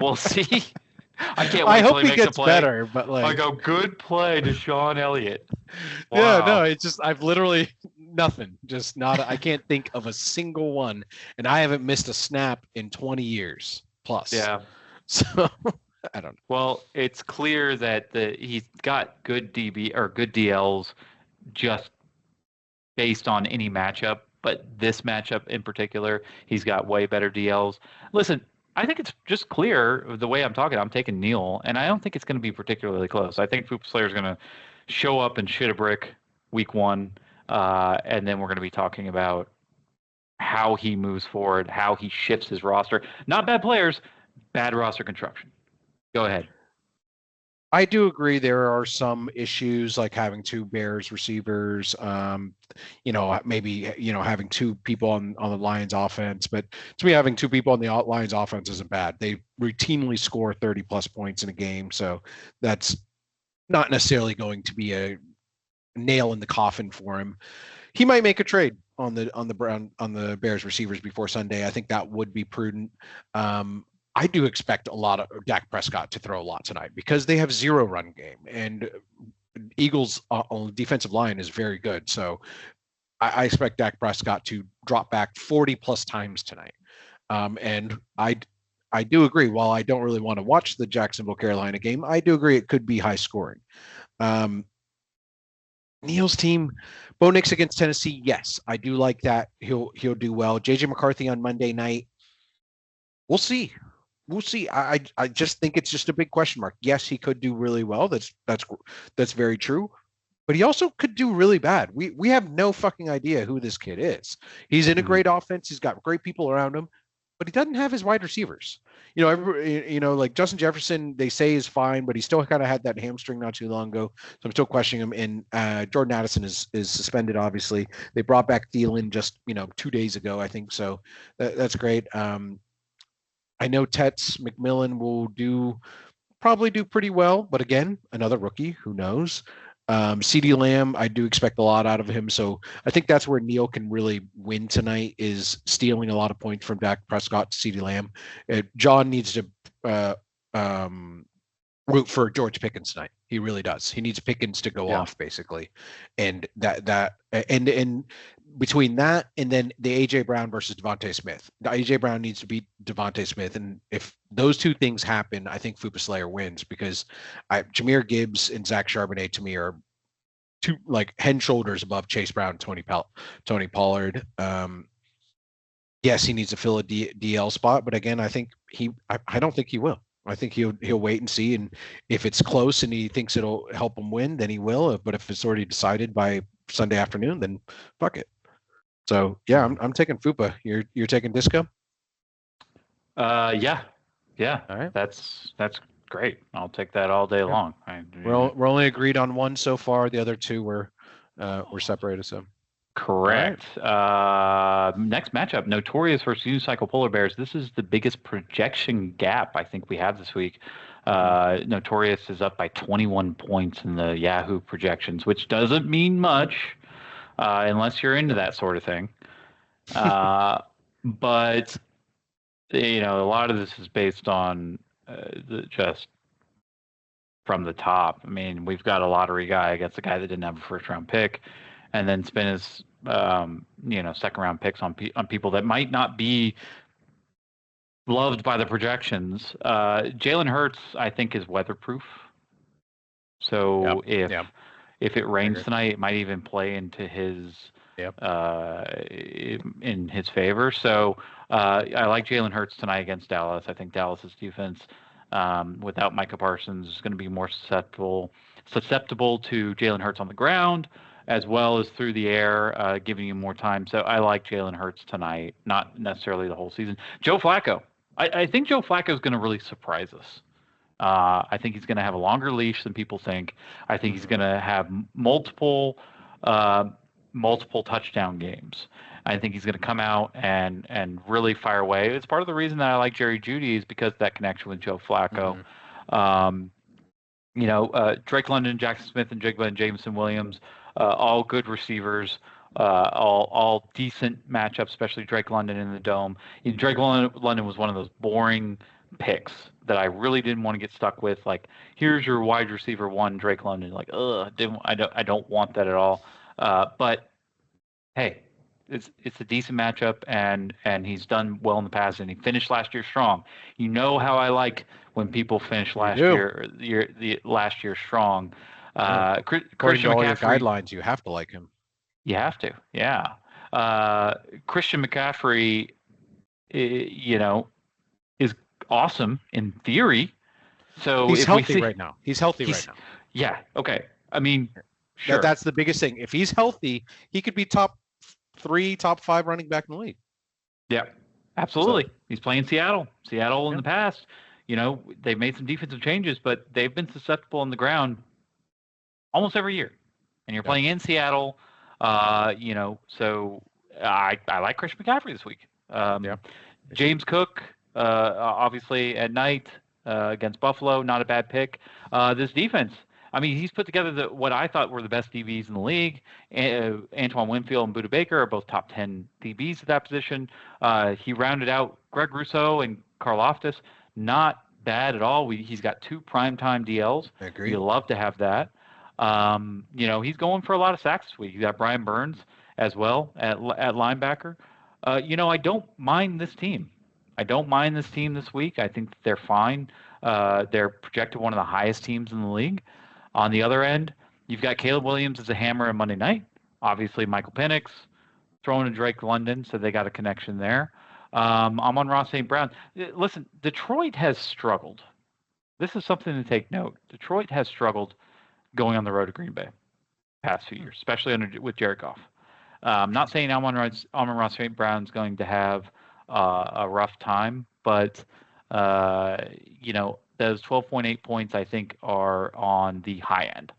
we'll see. I can't wait until he gets better, but I go, good play, Deshaun Elliott. Wow. Yeah, no, it's just I've literally nothing. Just not. I can't think of a single one, and I haven't missed a snap in 20 years plus. Yeah. So I don't know. Well, it's clear that he's got good DB or good DLs just based on any matchup, but this matchup in particular, he's got way better DLs. Listen, I think it's just clear the way I'm talking. I'm taking Neal, and I don't think it's going to be particularly close. I think Foop Slayer is going to show up and shit a brick week 1, and then we're going to be talking about how he moves forward, how he shifts his roster. Not bad players, bad roster construction. Go ahead. I do agree there are some issues like having 2 Bears receivers, maybe, having 2 people on the Lions offense. But to me, having 2 people on the Lions offense isn't bad. They routinely score 30 plus points in a game. So that's not necessarily going to be a nail in the coffin for him. He might make a trade on the Bears receivers before Sunday. I think that would be prudent. I do expect a lot of Dak Prescott to throw a lot tonight because they have 0 run game, and Eagles' defensive line is very good. So I expect Dak Prescott to drop back 40 plus times tonight. And I do agree. While I don't really want to watch the Jacksonville Carolina game, I do agree it could be high scoring. Neal's team, Bo Nix against Tennessee. Yes, I do like that. He'll do well. JJ McCarthy on Monday night. We'll see. I just think it's just a big question mark. Yes, he could do really well. That's very true. But he also could do really bad. We have no fucking idea who this kid is. He's in a great offense. He's got great people around him, but he doesn't have his wide receivers. Like Justin Jefferson, they say is fine, but he still kind of had that hamstring not too long ago. So I'm still questioning him. And Jordan Addison is suspended, obviously. They brought back Thielen just, 2 days ago, I think. So that's great. I know Tetz McMillan will probably do pretty well, but again, another rookie, who knows? CeeDee Lamb, I do expect a lot out of him. So I think that's where Neal can really win tonight, is stealing a lot of points from Dak Prescott to CeeDee Lamb. John needs to root for George Pickens tonight. He really does. He needs Pickens to go off, basically. And and between that and then the AJ Brown versus Devontae Smith, AJ Brown needs to beat Devontae Smith. And if those 2 things happen, I think Fupa Slayer wins, because Jahmyr Gibbs and Zach Charbonnet to me are 2 head and shoulders above Chase Brown and Tony Pollard. Yes, he needs to fill a DL spot, but again, I don't think he will. I think he'll wait and see, and if it's close and he thinks it'll help him win, then he will. But if it's already decided by Sunday afternoon, then fuck it. So yeah, I'm taking Fupa. You're taking Disco? Yeah. All right. That's great. I'll take that all day long. We're only agreed on one so far. The other 2 were separated. So correct. Right. Next matchup: Notorious versus Unicycle Polar Bears. This is the biggest projection gap I think we have this week. Notorious is up by 21 points in the Yahoo projections, which doesn't mean much. Unless you're into that sort of thing. But, a lot of this is based on just from the top. I mean, we've got a lottery guy against a guy that didn't have a first-round pick, and then spend his, second-round picks on people that might not be loved by the projections. Jalen Hurts, I think, is weatherproof. So if it rains tonight, it might even play into his in his favor. So I like Jalen Hurts tonight against Dallas. I think Dallas's defense, without Micah Parsons, is going to be more susceptible to Jalen Hurts on the ground as well as through the air, giving you more time. So I like Jalen Hurts tonight, not necessarily the whole season. Joe Flacco. I think Joe Flacco is going to really surprise us. I think he's going to have a longer leash than people think. I think he's going to have multiple touchdown games. I think he's going to come out and really fire away. It's part of the reason that I like Jerry Jeudy is because of that connection with Joe Flacco. Drake London, Jackson Smith, and Jigba and Jameson Williams, all good receivers. All decent matchups, especially Drake London in the dome. Drake London was one of those boring picks that I really didn't want to get stuck with. Like, here's your wide receiver one, Drake London. Like, I don't want that at all. But hey, it's a decent matchup, and he's done well in the past, and he finished last year strong. You know how I like when people finish last year strong. According to all your guidelines, you have to like him. You have to, yeah. Christian McCaffrey, is awesome in theory. So he's healthy right now. He's healthy right now. Yeah. Okay. I mean, sure. That's the biggest thing. If he's healthy, he could be top 3, top 5 running back in the league. Yeah, absolutely. So, he's playing Seattle. In the past, they've made some defensive changes, but they've been susceptible on the ground almost every year. And you're playing in Seattle. So I like Christian McCaffrey this week. James Cook, obviously at night against Buffalo, not a bad pick. This defense, I mean, he's put together what I thought were the best DBs in the league. Antoine Winfield and Budda Baker are both top 10 DBs at that position. He rounded out Greg Rousseau and Karlaftis. Not bad at all. He's got 2 primetime DLs. I agree. You love to have that. He's going for a lot of sacks this week. You got Brian Burns as well at linebacker. I don't mind this team. This week. I think they're fine. They're projected one of the highest teams in the league. On the other end, you've got Caleb Williams as a hammer on Monday night. Obviously, Michael Penix throwing to Drake London, so they got a connection there. I'm on Ross St. Brown. Listen, Detroit has struggled. This is something to take note. Detroit has struggled going on the road to Green Bay past few years, especially with Jared Goff. I'm not saying Amon-Ra St. Brown's going to have a rough time, but those 12.8 points I think are on the high end.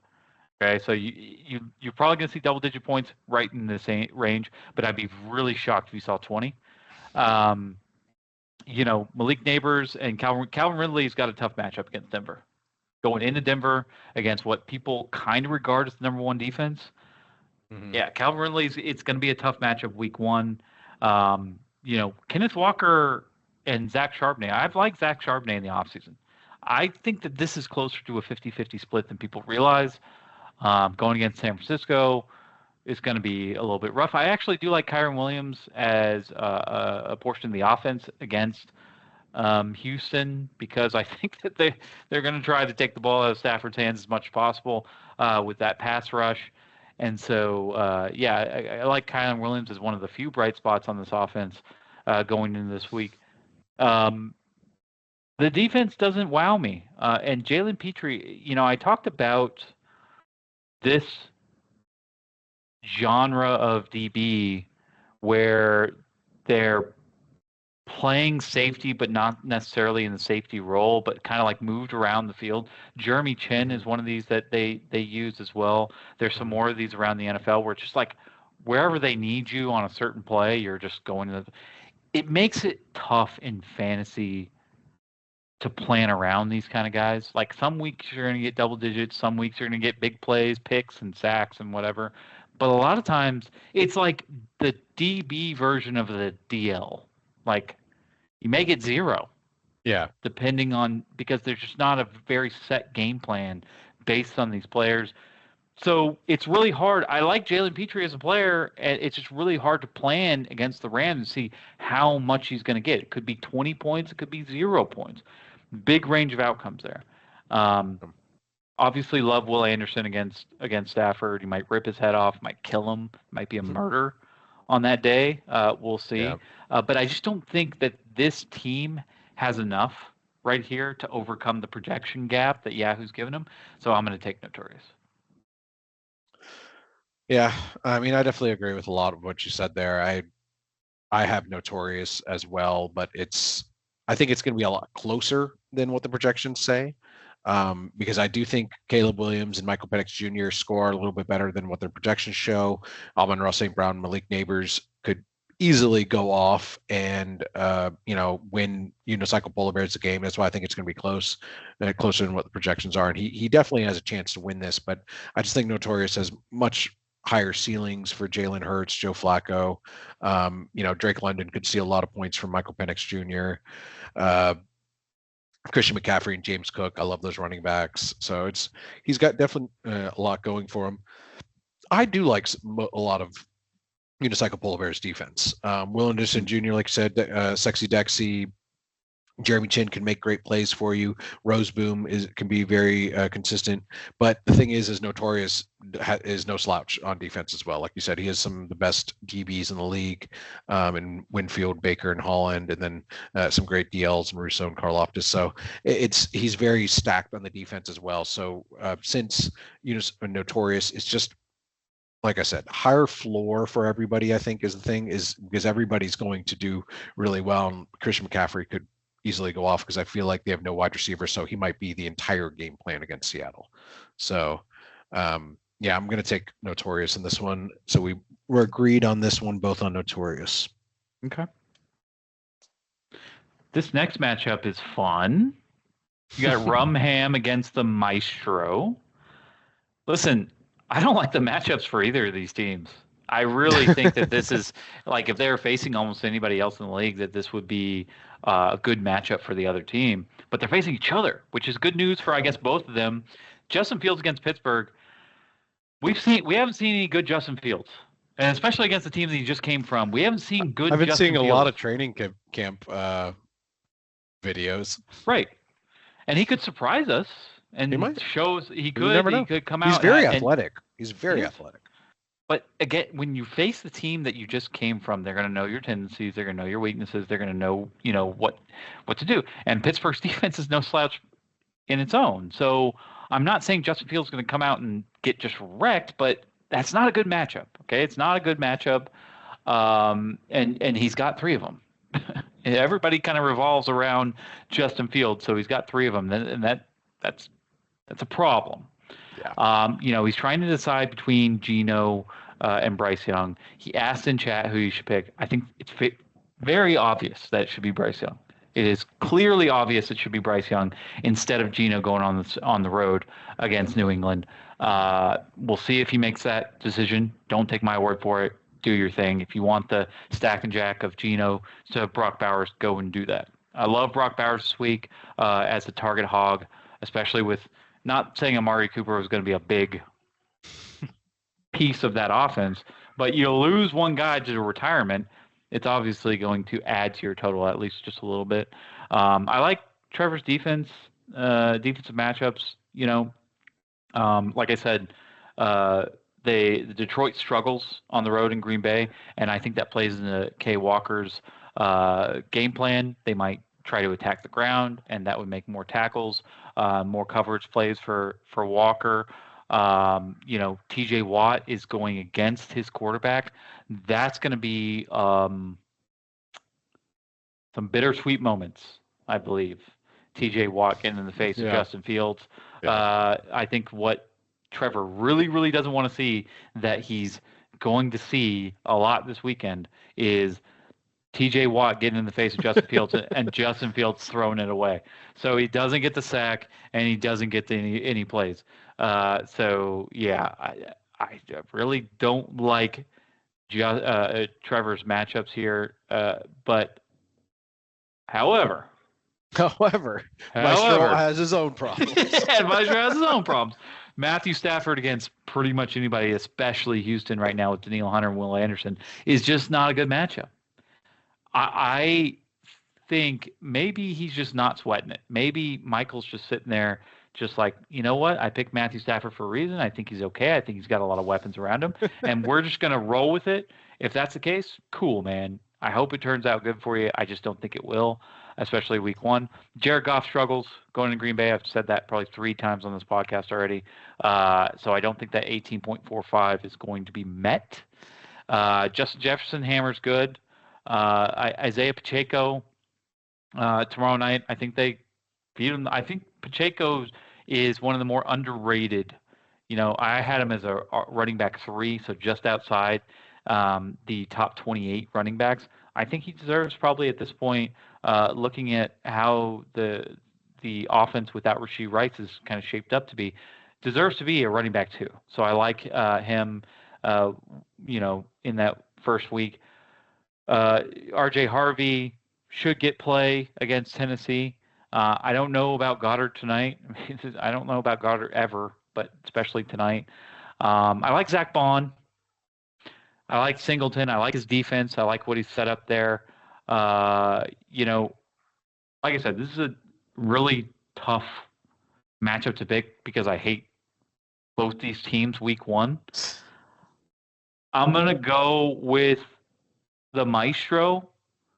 Okay, so you're probably going to see double-digit points right in the same range, but I'd be really shocked if you saw 20. Malik Neighbors and Calvin Ridley's got a tough matchup against Denver. Going into Denver against what people kind of regard as the number 1 defense. Mm-hmm. Yeah, Calvin Ridley's, it's going to be a tough matchup week 1. Kenneth Walker and Zach Charbonnet. I've liked Zach Charbonnet in the offseason. I think that this is closer to a 50-50 split than people realize. Going against San Francisco is going to be a little bit rough. I actually do like Kyren Williams as a portion of the offense against Houston, because I think that they're going to try to take the ball out of Stafford's hands as much as possible with that pass rush. And so, I like Kyren Williams as one of the few bright spots on this offense going into this week. The defense doesn't wow me. And Jalen Petrie, I talked about this genre of DB where they're playing safety, but not necessarily in the safety role, but kind of like moved around the field. Jeremy Chin is one of these that they use as well. There's some more of these around the NFL where it's just like wherever they need you on a certain play, you're just going to. It makes it tough in fantasy to plan around these kind of guys. Like some weeks you're going to get double digits, some weeks you're going to get big plays, picks and sacks and whatever. But a lot of times it's like the DB version of the DL. Like you may get 0. Yeah. Depending on, because there's just not a very set game plan based on these players. So it's really hard. I like Jalen Petrie as a player, and it's just really hard to plan against the Rams and see how much he's going to get. It could be 20 points. It could be 0 points. Big range of outcomes there. Obviously, love Will Anderson against Stafford. He might rip his head off, might kill him, might be a murder on that day. We'll see. Yeah. But I just don't think that this team has enough right here to overcome the projection gap that Yahoo's given him. So I'm going to take Notorious. Yeah, I mean, I definitely agree with a lot of what you said there. I have Notorious as well, but I think it's going to be a lot closer than what the projections say, because I do think Caleb Williams and Michael Penix Jr. score a little bit better than what their projections show. Amon-Ra St. Brown, Malik Neighbors could easily go off and win unicycle polar bears the game. That's why I think it's going to be closer than what the projections are. And he definitely has a chance to win this, but I just think Notorious has much higher ceilings for Jalen Hurts, Joe Flacco. Drake London could see a lot of points from Michael Penix Jr., Christian McCaffrey and James Cook. I love those running backs. So he's got definitely a lot going for him. I do like a lot of unicycle polar bears defense. Will Anderson Jr., like I said, Sexy Dexy, Jeremy Chin can make great plays for you. Rose Boom can be very consistent, but the thing is Notorious is no slouch on defense as well. Like you said, he has some of the best DBs in the league, in Winfield, Baker, and Holland, and then some great DLs in Russo and Karloftis. So he's very stacked on the defense as well. So since Notorious is just, like I said, higher floor for everybody, I think is the thing, is because everybody's going to do really well. And Christian McCaffrey could easily go off because I feel like they have no wide receiver, so he might be the entire game plan against Seattle. So I'm going to take Notorious in this one. So we're agreed on this one, both on Notorious. Okay. This next matchup is fun. You got Rumham against the Maestro. Listen, I don't like the matchups for either of these teams. I really think that this is, like, if they're facing almost anybody else in the league, that this would be a good matchup for the other team. But they're facing each other, which is good news for, I guess, both of them. Justin Fields against Pittsburgh. We haven't seen any good Justin Fields, and especially against the team that he just came from. We haven't seen good. I've been Justin seeing Fields. A lot of training camp videos. Right, and he could surprise us. And he could come out. He's very athletic. He's very athletic. But again, when you face the team that you just came from, they're going to know your tendencies. They're going to know your weaknesses. They're going to know, what to do. And Pittsburgh's defense is no slouch in its own. So I'm not saying Justin Fields is going to come out and get just wrecked, but that's not a good matchup. Okay, it's not a good matchup. And he's got 3 of them. Everybody kind of revolves around Justin Fields, so he's got 3 of them, and that's a problem. Yeah. He's trying to decide between Geno and Bryce Young. He asked in chat who you should pick. I think it's very obvious that it should be Bryce Young. It is clearly obvious it should be Bryce Young instead of Geno going on the road against New England. We'll see if he makes that decision. Don't take my word for it. Do your thing. If you want the stack and jack of Geno to Brock Bowers, go and do that. I love Brock Bowers this week as a target hog, especially with, not saying Amari Cooper was going to be a big piece of that offense, but you lose one guy to retirement, it's obviously going to add to your total at least just a little bit. I like Trevor's defensive matchups. Like I said, the Detroit struggles on the road in Green Bay, and I think that plays into Kay Walker's game plan. They might try to attack the ground, and that would make more tackles, more coverage plays for Walker. TJ Watt is going against his quarterback. That's going to be some bittersweet moments, I believe. TJ Watt getting in the face of Justin Fields. Yeah. I think what Trevor really, really doesn't want to see, that he's going to see a lot this weekend, is TJ Watt getting in the face of Justin Fields and Justin Fields throwing it away. So he doesn't get the sack and he doesn't get any plays. I really don't like Trevor's matchups here. But however, Maestro has his own problems. Maestro has his own problems. Matthew Stafford against pretty much anybody, especially Houston right now with Danielle Hunter and Will Anderson, is just not a good matchup. I think maybe he's just not sweating it. Maybe Michael's just sitting there just like, you know what? I picked Matthew Stafford for a reason. I think he's okay. I think he's got a lot of weapons around him, and we're just going to roll with it. If that's the case, cool, man. I hope it turns out good for you. I just don't think it will, especially week one. Jared Goff struggles going to Green Bay. I've said that probably 3 times on this podcast already. So I don't think that 18.45 is going to be met. Justin Jefferson hammers good. Isaiah Pacheco tomorrow night, I think they beat him. I think Pacheco is one of the more underrated. I had him as a running back 3, so just outside the top 28 running backs. I think he deserves probably at this point, looking at how the offense without Rashee Rice is kind of shaped up to be, deserves to be a running back 2. So I like him, in that first week. RJ Harvey should get play against Tennessee. I don't know about Goddard tonight. I don't know about Goddard ever, but especially tonight. I like Zach Bond. I like Singleton. I like his defense. I like what he's set up there. Like I said, this is a really tough matchup to pick because I hate both these teams week one. I'm going to go with the Maestro.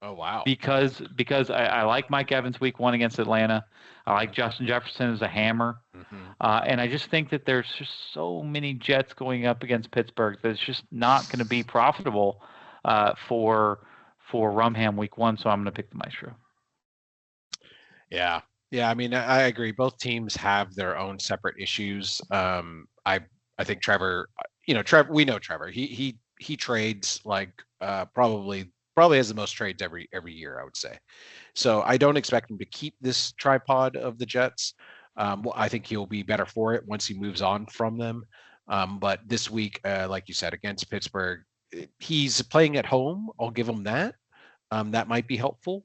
Oh, wow. Because I like Mike Evans week 1 against Atlanta. I like Justin Jefferson as a hammer. Mm-hmm. And I just think that there's just so many Jets going up against Pittsburgh that it's just not going to be profitable for Rumham week 1. So I'm going to pick the Maestro. Yeah. I mean, I agree. Both teams have their own separate issues. I think Trevor. We know Trevor. He trades like probably has the most trades every year, I would say. So I don't expect him to keep this tripod of the Jets. I think he'll be better for it once he moves on from them. But this week, like you said, against Pittsburgh, he's playing at home. I'll give him that. That might be helpful.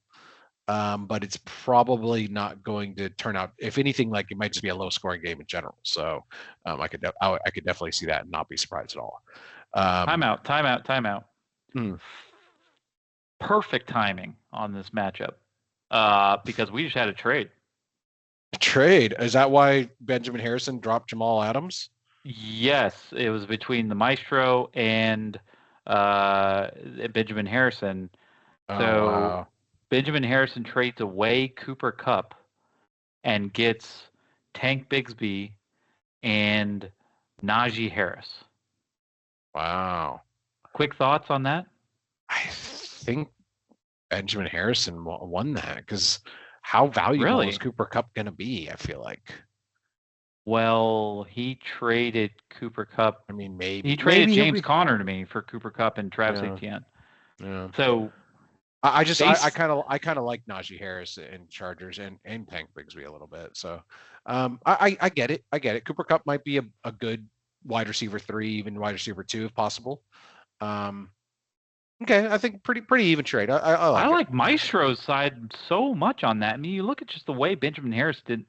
But it's probably not going to turn out. If anything, like it might just be a low-scoring game in general. So I could definitely see that and not be surprised at all. Timeout. Perfect timing on this matchup because we just had a trade. Trade? Is that why Benjamin Harrison dropped Jamal Adams? Yes, it was between the Maestro and Benjamin Harrison. Wow. Benjamin Harrison trades away Cooper Kupp and gets Tank Bigsby and Najee Harris. Wow. Quick thoughts on that? I think Benjamin Harrison won that because how valuable is Cooper Kupp going to be? I feel like. Well, he traded Cooper Kupp. I mean, maybe he traded James Conner to me for Cooper Kupp and Travis Etienne. Yeah. So I kind of like Najee Harris and Chargers and Tank Bigsby a little bit. So I get it. Cooper Kupp might be a good wide receiver 3, even wide receiver 2 if possible. Okay, I think pretty even trade. I like Maestro's side so much on that. I mean, you look at just the way Benjamin Harris did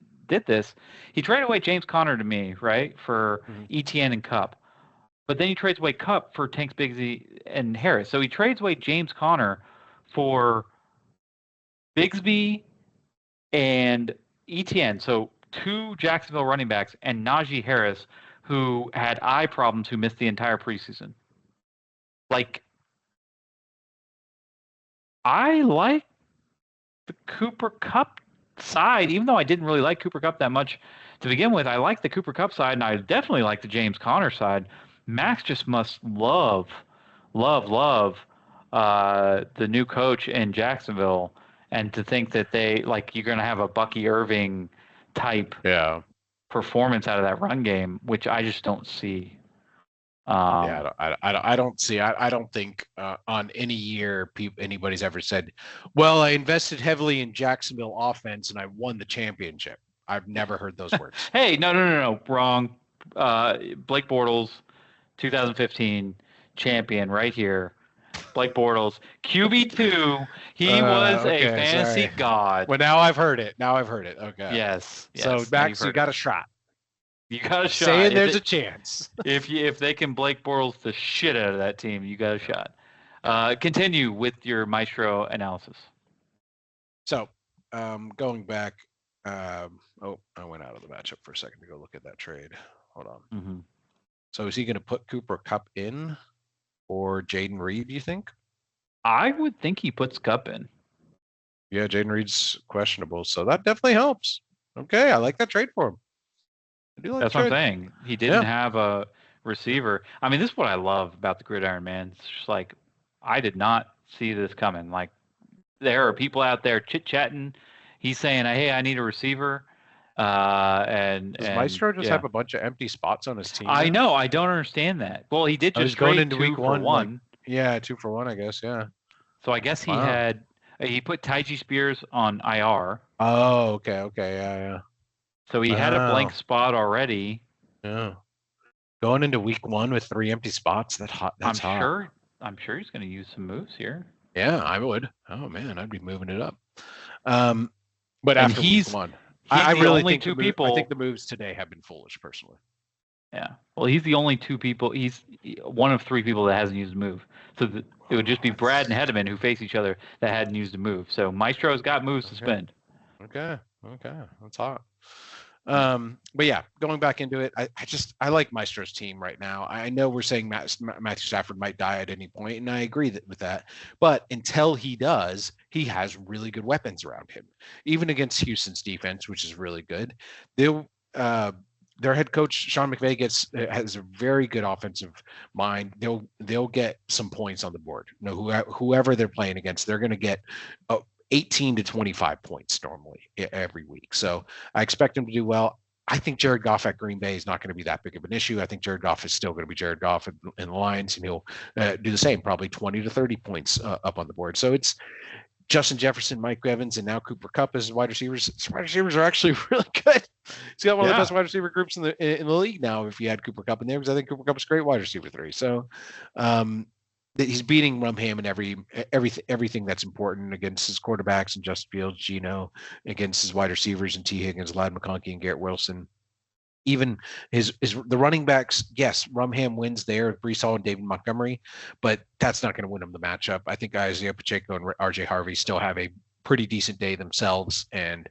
this. He traded away James Conner to me, right, for Etienne and Kupp. But then he trades away Kupp for Tank Bigsby and Harris. So he trades away James Conner for Bigsby and Etienne. So 2 Jacksonville running backs and Najee Harris, who had eye problems, who missed the entire preseason. Like, I like the Cooper Kupp side, even though I didn't really like Cooper Kupp that much to begin with. I like the Cooper Kupp side, and I definitely like the James Conner side. Max just must love the new coach in Jacksonville, and to think that you're going to have a Bucky Irving type performance out of that run game, which I just don't see. I don't see. I don't think on any year anybody's ever said, "Well, I invested heavily in Jacksonville offense and I won the championship." I've never heard those words. Hey, no, wrong. Blake Bortles, 2015 champion, right here. Blake Bortles, QB2. He was a fantasy god. Well, now I've heard it. Okay. Yes. So Max, you got a shot. You got a shot. Saying there's a chance. If they can Blake Bortles the shit out of that team, you got a shot. Continue with your Maestro analysis. So, going back, I went out of the matchup for a second to go look at that trade. Hold on. Mm-hmm. So, is he going to put Cooper Kupp in or Jaden Reed, do you think? I would think he puts Kupp in. Yeah, Jaden Reed's questionable, so that definitely helps. Okay, I like that trade for him. I do like That's what I'm saying. He didn't have a receiver. I mean, this is what I love about the Gridiron, man. It's just like, I did not see this coming. Like, there are people out there chit-chatting. He's saying, hey, I need a receiver. Does Maestro just have a bunch of empty spots on his team? I know. I don't understand that. Well, he did just going trade into week one. Like, yeah, 2 for 1, I guess. Yeah. So I guess he put Tyjae Spears on IR. Oh, okay, yeah. So he had a blank spot already. Yeah. Going into week 1 with 3 empty spots, that's hot. I'm sure he's going to use some moves here. Yeah, I would. Oh man, I'd be moving it up. But after week 1, I really think I think the moves today have been foolish, personally. Yeah. Well, he's the only 2 people. He's one of 3 people that hasn't used a move. So it would just be Brad and Hedeman who face each other that hadn't used a move. So Maestro's got moves to spend. Okay, that's hot. But yeah, going back into it, I like Maestro's team right now. I know we're saying Matthew Stafford might die at any point, and I agree with that. But until he does, he has really good weapons around him, even against Houston's defense, which is really good. Their head coach Sean McVay has a very good offensive mind. They'll get some points on the board. Whoever they're playing against, they're going to get 18 to 25 points normally every week. So I expect him to do well. I think Jared Goff at Green Bay is not going to be that big of an issue. I think Jared Goff is still going to be Jared Goff in the Lions, and he'll do the same, probably 20 to 30 points up on the board. So it's Justin Jefferson, Mike Evans, and now Cooper Kupp as wide receivers. His wide receivers are actually really good. He's got one of the best wide receiver groups in the league now. If you had Cooper Kupp in there, because I think Cooper Kupp is a great wide receiver 3. So he's beating Rumham in everything that's important against his quarterbacks and Justin Fields, Geno, against his wide receivers and T. Higgins, Ladd McConkey, and Garrett Wilson. Even the running backs, yes, Rumham wins there, Breece Hall and David Montgomery, but that's not going to win him the matchup. I think Isaiah Pacheco and RJ Harvey still have a pretty decent day themselves and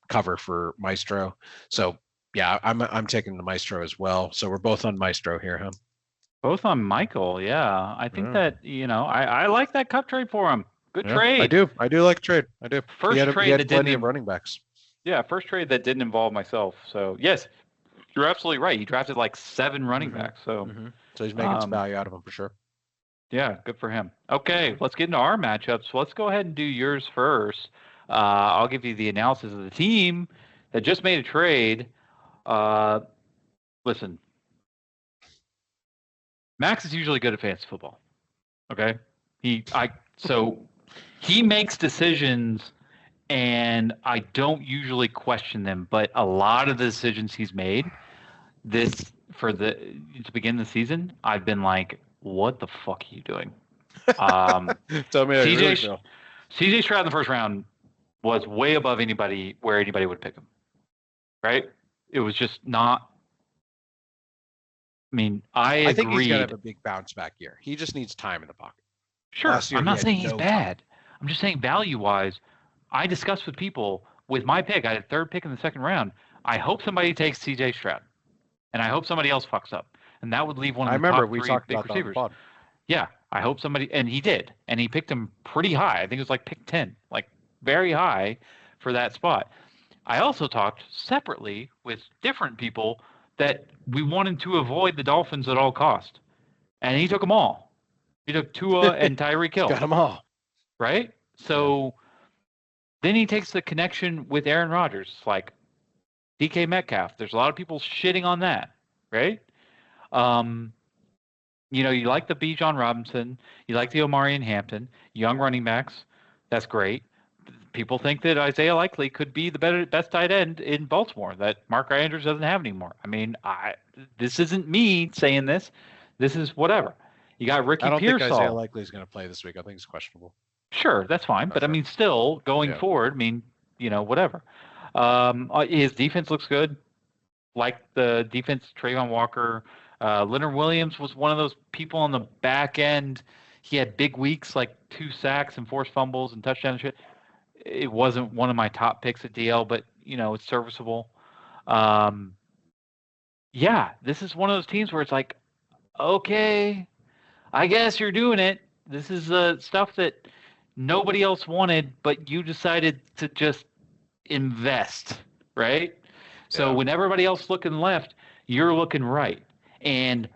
cover for Maestro. So yeah, I'm taking the Maestro as well. So we're both on Maestro here, huh? Both on Michael, yeah. I think that I like that Kupp trade for him. Good trade. I do like trade. I do. First trade that plenty of running backs. Yeah, first trade that didn't involve myself. So yes, you're absolutely right. He drafted like 7 running backs. So so he's making some value out of them for sure. Yeah, good for him. Okay, let's get into our matchups. Let's go ahead and do yours first. I'll give you the analysis of the team that just made a trade. Listen, Max is usually good at fantasy football. Okay, so he makes decisions, and I don't usually question them. But a lot of the decisions he's made to begin the season, I've been like, what the fuck are you doing? Tell me how you really feel. CJ Stroud in the first round was way above where anybody would pick him. Right? It was just not. I mean, I think he's gonna have a big bounce back year. He just needs time in the pocket. Sure, I'm not saying he's bad. I'm just saying value-wise, I discussed with people with my pick. I had a 3rd pick in the 2nd round. I hope somebody takes CJ Stroud, and I hope somebody else fucks up, and that would leave one of the top 3 big receivers. Yeah, I hope somebody, and he did, and he picked him pretty high. I think it was like pick 10, like very high for that spot. I also talked separately with different people that we wanted to avoid the Dolphins at all cost, and he took them all. He took Tua and Tyreek Hill. Got them all. Right? So then he takes the connection with Aaron Rodgers, like DK Metcalf. There's a lot of people shitting on that, right? You like the Bijan Robinson, you like the Omarion Hampton, young running backs. That's great. People think that Isaiah Likely could be the best tight end in Baltimore that Mark Andrews doesn't have anymore. I mean, this isn't me saying this. This is whatever. You got Ricky Pearsall. I don't think Isaiah Likely is going to play this week. I think he's questionable. Sure, that's fine. But I mean, still going forward, I mean, whatever. His defense looks good. like the defense, Trayvon Walker. Leonard Williams was one of those people on the back end. He had big weeks, like 2 sacks and forced fumbles and touchdowns and shit. It wasn't one of my top picks at DL, but it's serviceable. Um, yeah, this is one of those teams where it's like, okay, I guess you're doing it. This is stuff that nobody else wanted, but you decided to just invest, right? So when everybody else looking left, you're looking right, and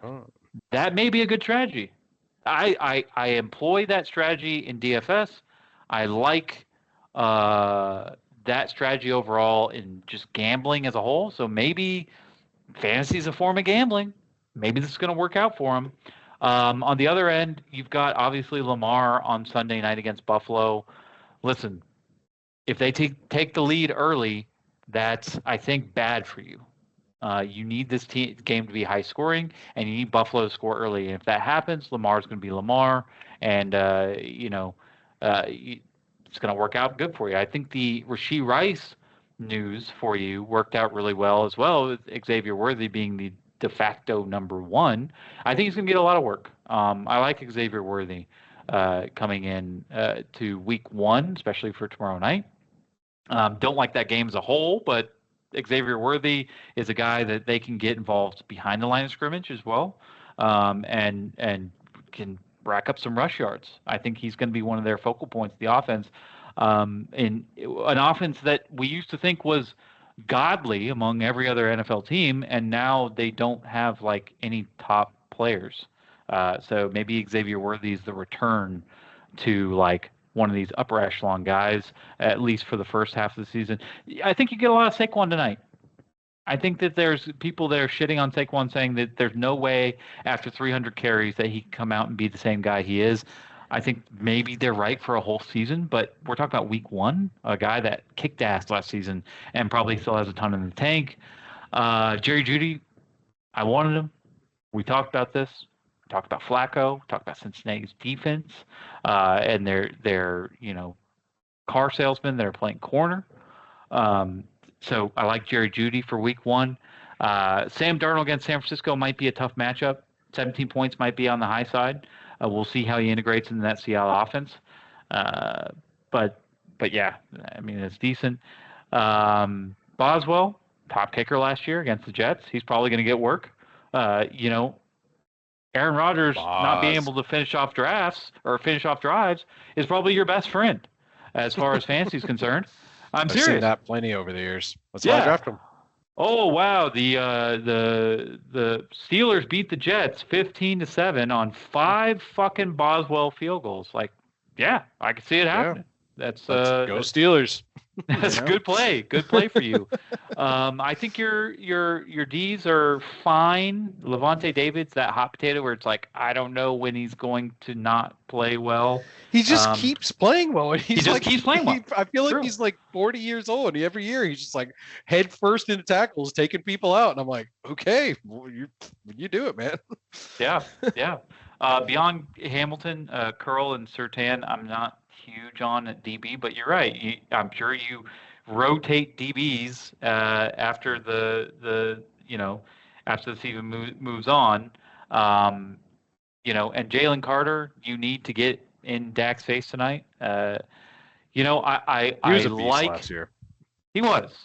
that may be a good strategy. I employ that strategy in DFS. I like that strategy overall in just gambling as a whole. So maybe fantasy is a form of gambling. Maybe this is going to work out for him. On the other end, you've got obviously Lamar on Sunday night against Buffalo. Listen, if they take the lead early, that's, I think, bad for you. You need this game to be high scoring, and you need Buffalo to score early. And if that happens, Lamar's going to be Lamar, and it's going to work out good for you. I think the Rashee Rice news for you worked out really well as well, with Xavier Worthy being the de facto number 1. I think he's going to get a lot of work. I like Xavier Worthy coming in to week 1, especially for tomorrow night. Don't like that game as a whole, but Xavier Worthy is a guy that they can get involved behind the line of scrimmage as well, and can rack up some rush yards. I think he's going to be one of their focal points of the offense, in an offense that we used to think was godly among every other NFL team, and now they don't have like any top players. So maybe Xavier Worthy is the return to like one of these upper echelon guys, at least for the first half of the season. I think you get a lot of Saquon tonight. I think that there's people that are shitting on Saquon, saying that there's no way after 300 carries that he can come out and be the same guy he is. I think maybe they're right for a whole season, but we're talking about week 1, a guy that kicked ass last season and probably still has a ton in the tank. Jerry Jeudy, I wanted him. We talked about this. We talked about Flacco. We talked about Cincinnati's defense and their car salesmen that are playing corner. So I like Jerry Jeudy for week 1. Sam Darnold against San Francisco might be a tough matchup. 17 points might be on the high side. We'll see how he integrates into that Seattle offense. But yeah, I mean, it's decent. Boswell, top kicker last year against the Jets. He's probably going to get work. Aaron Rodgers not being able to finish off drives is probably your best friend as far as fantasy is concerned. I've seen that plenty over the years. That's why I draft him. Oh wow, the Steelers beat the Jets 15-7 on 5 fucking Boswell field goals. Like, yeah, I can see it happening. That's go Steelers. That's good play. Good play for you. I think your D's are fine. Levante David's that hot potato where it's like, I don't know when he's going to not play well. He just keeps playing well. And he just keeps playing well. I feel like he's like 40 years old. And every year he's just like head first into tackles, taking people out. And I'm like, okay, well, you do it, man. Yeah. Beyond Hamilton, Curl, and Surtain, I'm not huge on at DB, but you're right. I'm sure you rotate DBs after the after the season moves on. And Jalen Carter, you need to get in Dak's face tonight. I he was a beast last year. He was.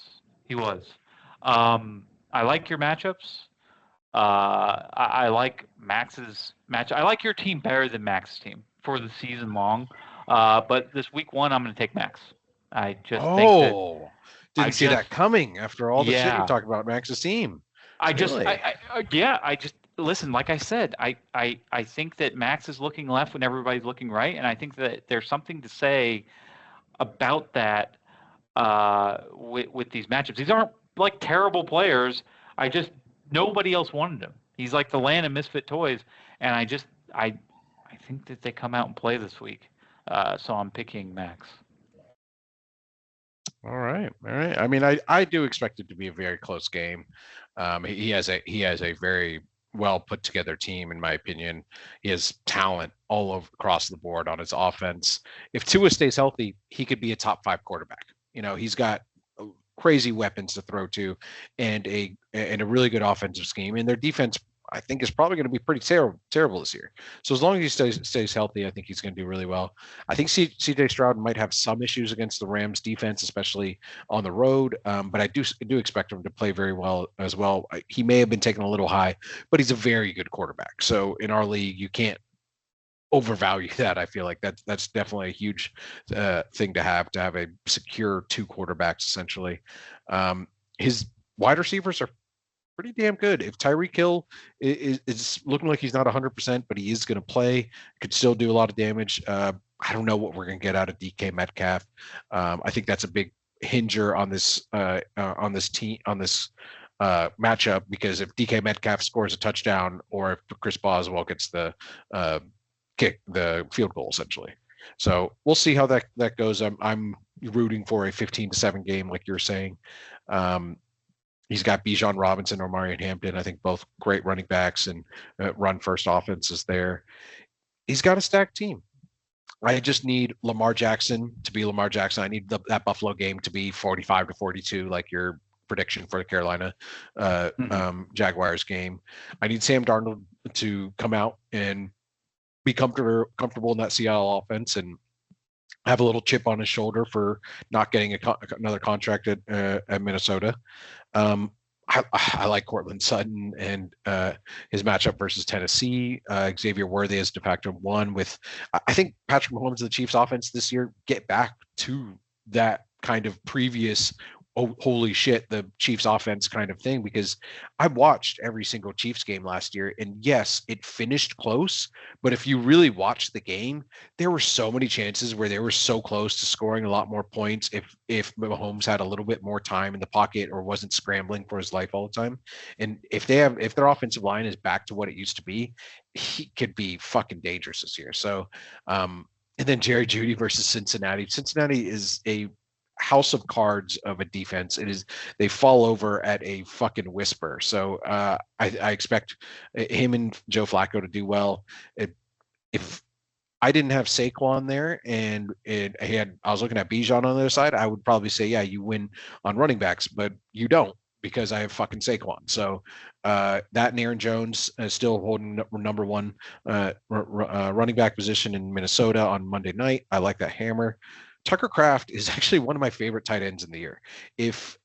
I like your matchups. I like Max's match. I like your team better than Max's team for the season long. But this week 1, I'm going to take Max. I just think that didn't see that coming after all the shit you talked about Max's team. I just listen. Like I said, I think that Max is looking left when everybody's looking right, and I think that there's something to say about that with these matchups. These aren't like terrible players. Nobody else wanted him. He's like the land of misfit toys, and I think that they come out and play this week. So I'm picking Max. All right. I mean, I do expect it to be a very close game. He has a very well put together team, in my opinion. He has talent all over across the board on his offense. If Tua stays healthy, he could be a top 5 quarterback. He's got crazy weapons to throw to, and a really good offensive scheme. And their defense, I think, is probably going to be pretty terrible this year. So as long as he stays healthy, I think he's going to do really well. I think CJ Stroud might have some issues against the Rams defense, especially on the road. But I do expect him to play very well as well. He may have been taken a little high, but he's a very good quarterback. So in our league, you can't overvalue that. I feel like that's definitely a huge thing to have a secure 2 quarterbacks essentially. His wide receivers are pretty damn good. If Tyreek Hill is looking like he's not 100%, but he is going to play, could still do a lot of damage. I don't know what we're going to get out of DK Metcalf. I think that's a big hinger on this matchup, because if DK Metcalf scores a touchdown, or if Chris Boswell gets the field goal essentially. So we'll see how that goes. I'm rooting for a 15-7 game, like you're saying. He's got Bijan Robinson or Marion Hampton. I think both great running backs, and run first offenses there. He's got a stacked team. I just need Lamar Jackson to be Lamar Jackson. I need that Buffalo game to be 45-42, like your prediction for the Carolina Jaguars game. I need Sam Darnold to come out and be comfortable in that Seattle offense, and have a little chip on his shoulder for not getting another contract at Minnesota. I like Cortland Sutton and his matchup versus Tennessee. Xavier Worthy is de facto 1 with, I think Patrick Mahomes and the Chiefs offense this year get back to that kind of previous, oh, holy shit, the Chiefs offense kind of thing, because I watched every single Chiefs game last year, and yes, it finished close, but if you really watched the game, there were so many chances where they were so close to scoring a lot more points if Mahomes had a little bit more time in the pocket or wasn't scrambling for his life all the time. And if their offensive line is back to what it used to be, he could be fucking dangerous this year. So and then Jerry Jeudy versus Cincinnati. Cincinnati is a house of cards of a defense. They fall over at a fucking whisper. So I expect him and Joe Flacco to do well. If I didn't have Saquon there and I was looking at Bijan on the other side, I would probably say, yeah, you win on running backs, but you don't, because I have fucking Saquon. So that and Aaron Jones is still holding number 1 running back position in Minnesota on Monday night. I like that hammer. Tucker Kraft is actually one of my favorite tight ends in the year. If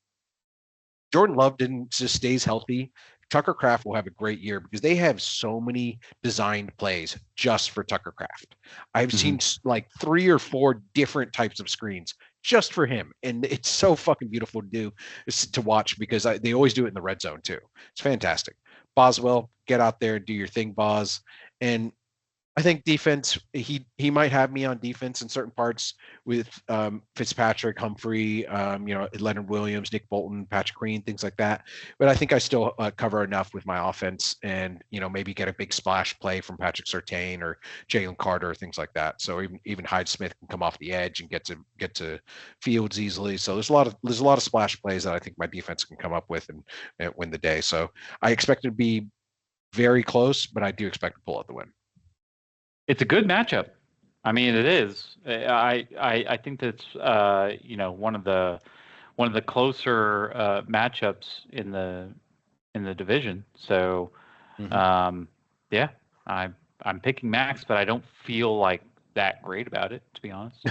Jordan Love just stays healthy, Tucker Kraft will have a great year, because they have so many designed plays just for Tucker Kraft. I've seen like 3 or 4 different types of screens just for him, and it's so fucking beautiful to watch, because they always do it in the red zone too. It's fantastic. Boswell, get out there and do your thing, Boz. And I think defense, he might have me on defense in certain parts with Fitzpatrick, Humphrey, Leonard Williams, Nick Bolton, Patrick Green, things like that. But I think I still cover enough with my offense, and maybe get a big splash play from Patrick Surtain or Jalen Carter, things like that. So even Hyde Smith can come off the edge and get to Fields easily. So there's a lot of splash plays that I think my defense can come up with and win the day. So I expect it to be very close, but I do expect to pull out the win. It's a good matchup. I mean, it is. I think that's one of the closer matchups in the division. So yeah, I'm picking Max, but I don't feel like that great about it, to be honest.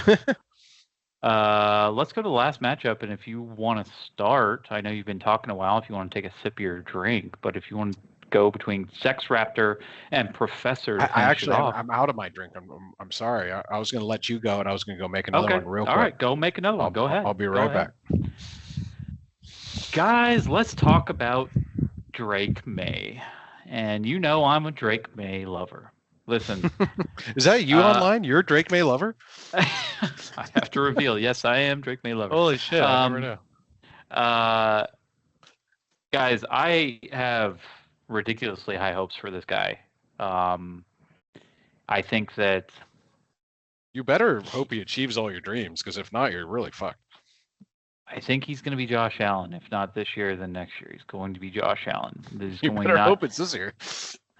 Let's go to the last matchup, and if you want to start, I know you've been talking a while. If you want to take a sip of your drink, but if you want to go between Sex Raptor and Professor. I'm out of my drink. I'm sorry. I was going to let you go, and I was going to go make another one real quick. All right, go make another one. Go ahead. I'll be right back. Guys, let's talk about Drake May. And I'm a Drake May lover. Listen. Is that you online? You're a Drake May lover? I have to reveal. Yes, I am Drake May lover. Holy shit. I never know. Guys, I have ridiculously high hopes for this guy. I think that you better hope he achieves all your dreams, because if not, you're really fucked. I think he's going to be Josh Allen. If not this year, then next year. He's going to be Josh Allen. You better hope it's this year.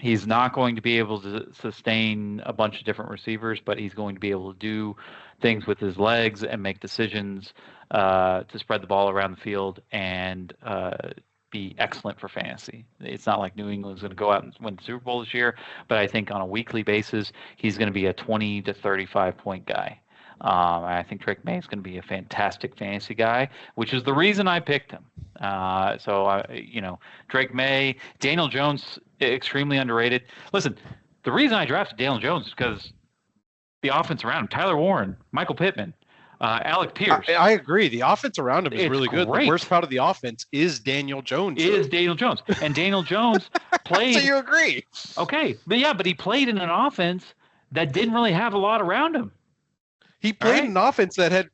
He's not going to be able to sustain a bunch of different receivers, but he's going to be able to do things with his legs and make decisions to spread the ball around the field and be excellent for fantasy. It's not like New England's going to go out and win the Super Bowl this year, but I think on a weekly basis, he's going to be a 20 to 35 point guy. I think Drake May is going to be a fantastic fantasy guy, which is the reason I picked him. Drake May, Daniel Jones, extremely underrated. Listen, the reason I drafted Daniel Jones is because the offense around him, Tyler Warren, Michael Pittman, Alec Pierce. I agree. The offense around him is really good. Great. The worst part of the offense is Daniel Jones. And Daniel Jones played. So you agree? Okay, but he played in an offense that didn't really have a lot around him. He played an offense that had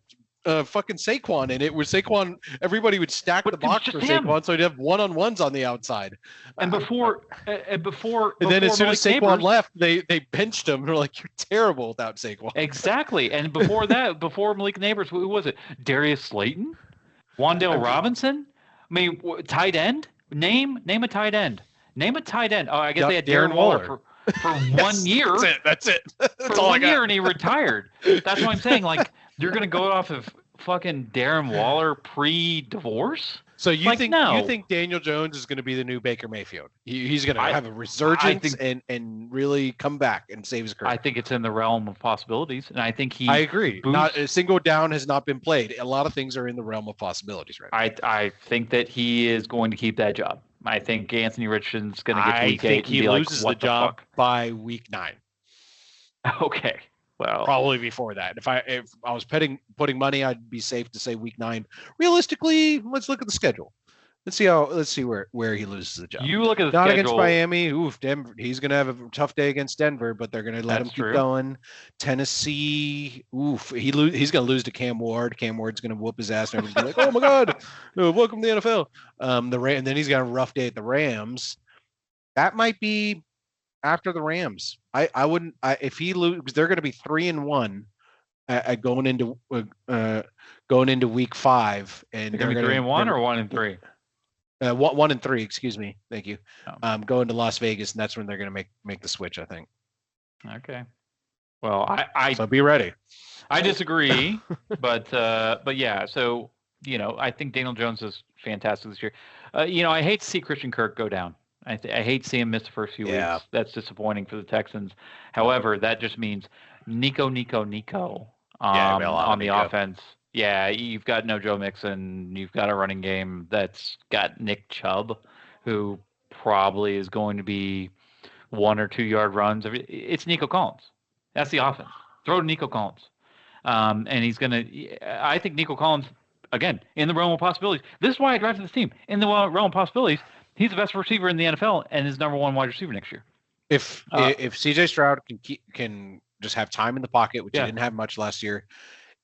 fucking Saquon in it, where Saquon, everybody would stack the box for Saquon, so he'd have one-on-ones on the outside. And before and then as soon as Saquon left, they benched him. They're like, "You're terrible without Saquon." Exactly. And before that, before Malik Neighbors, who was it? Darius Slayton, Wan'Dale Robinson. I mean, tight end. Name a tight end. Name a tight end. Oh, I guess they had Darren Waller for 1 year. That's it. That's for all 1 I got. year, and he retired. That's what I'm saying. Like, you're going to go off of fucking Darren Waller pre-divorce? So you think Daniel Jones is going to be the new Baker Mayfield? He's going to have a resurgence and really come back and save his career. I think it's in the realm of possibilities, and I think I agree. Not a single down has not been played. A lot of things are in the realm of possibilities right now. I think that he is going to keep that job. I think Anthony Richardson's going to get to week 8 and he loses the job by week 9. Okay. Well, probably before that. If I was putting money, I'd be safe to say week 9. Realistically, let's look at the schedule. Let's see where he loses the job. You look at the Not schedule. Against Miami. Oof, Denver. He's going to have a tough day against Denver, but they're going to let him keep going. Tennessee. Oof, he's going to lose to Cam Ward. Cam Ward's going to whoop his ass, and everyone's like, "Oh my God, welcome to the NFL." And then he's got a rough day at the Rams. That might be after the Rams. I wouldn't. If he loses, they're going to be 3-1 going into week 5, and they're going to be 3-1 or 1-3. 1-3, excuse me. Thank you. Oh. Going to Las Vegas, and that's when they're going to make the switch, I think. Okay. Well, so be ready. I disagree, but yeah. So I think Daniel Jones is fantastic this year. I hate to see Christian Kirk go down. I hate seeing him miss the first few weeks. That's disappointing for the Texans. However, that just means Nico on the offense. Yeah, you've got no Joe Mixon. You've got a running game that's got Nick Chubb, who probably is going to be 1 or 2 yard runs. It's Nico Collins. That's the offense. Throw to Nico Collins. And he's going to – I think Nico Collins, again, in the realm of possibilities. This is why I drafted this team. In the realm of possibilities, he's the best receiver in the NFL and is number 1 wide receiver next year. If C.J. Stroud can just have time in the pocket, which he didn't have much last year,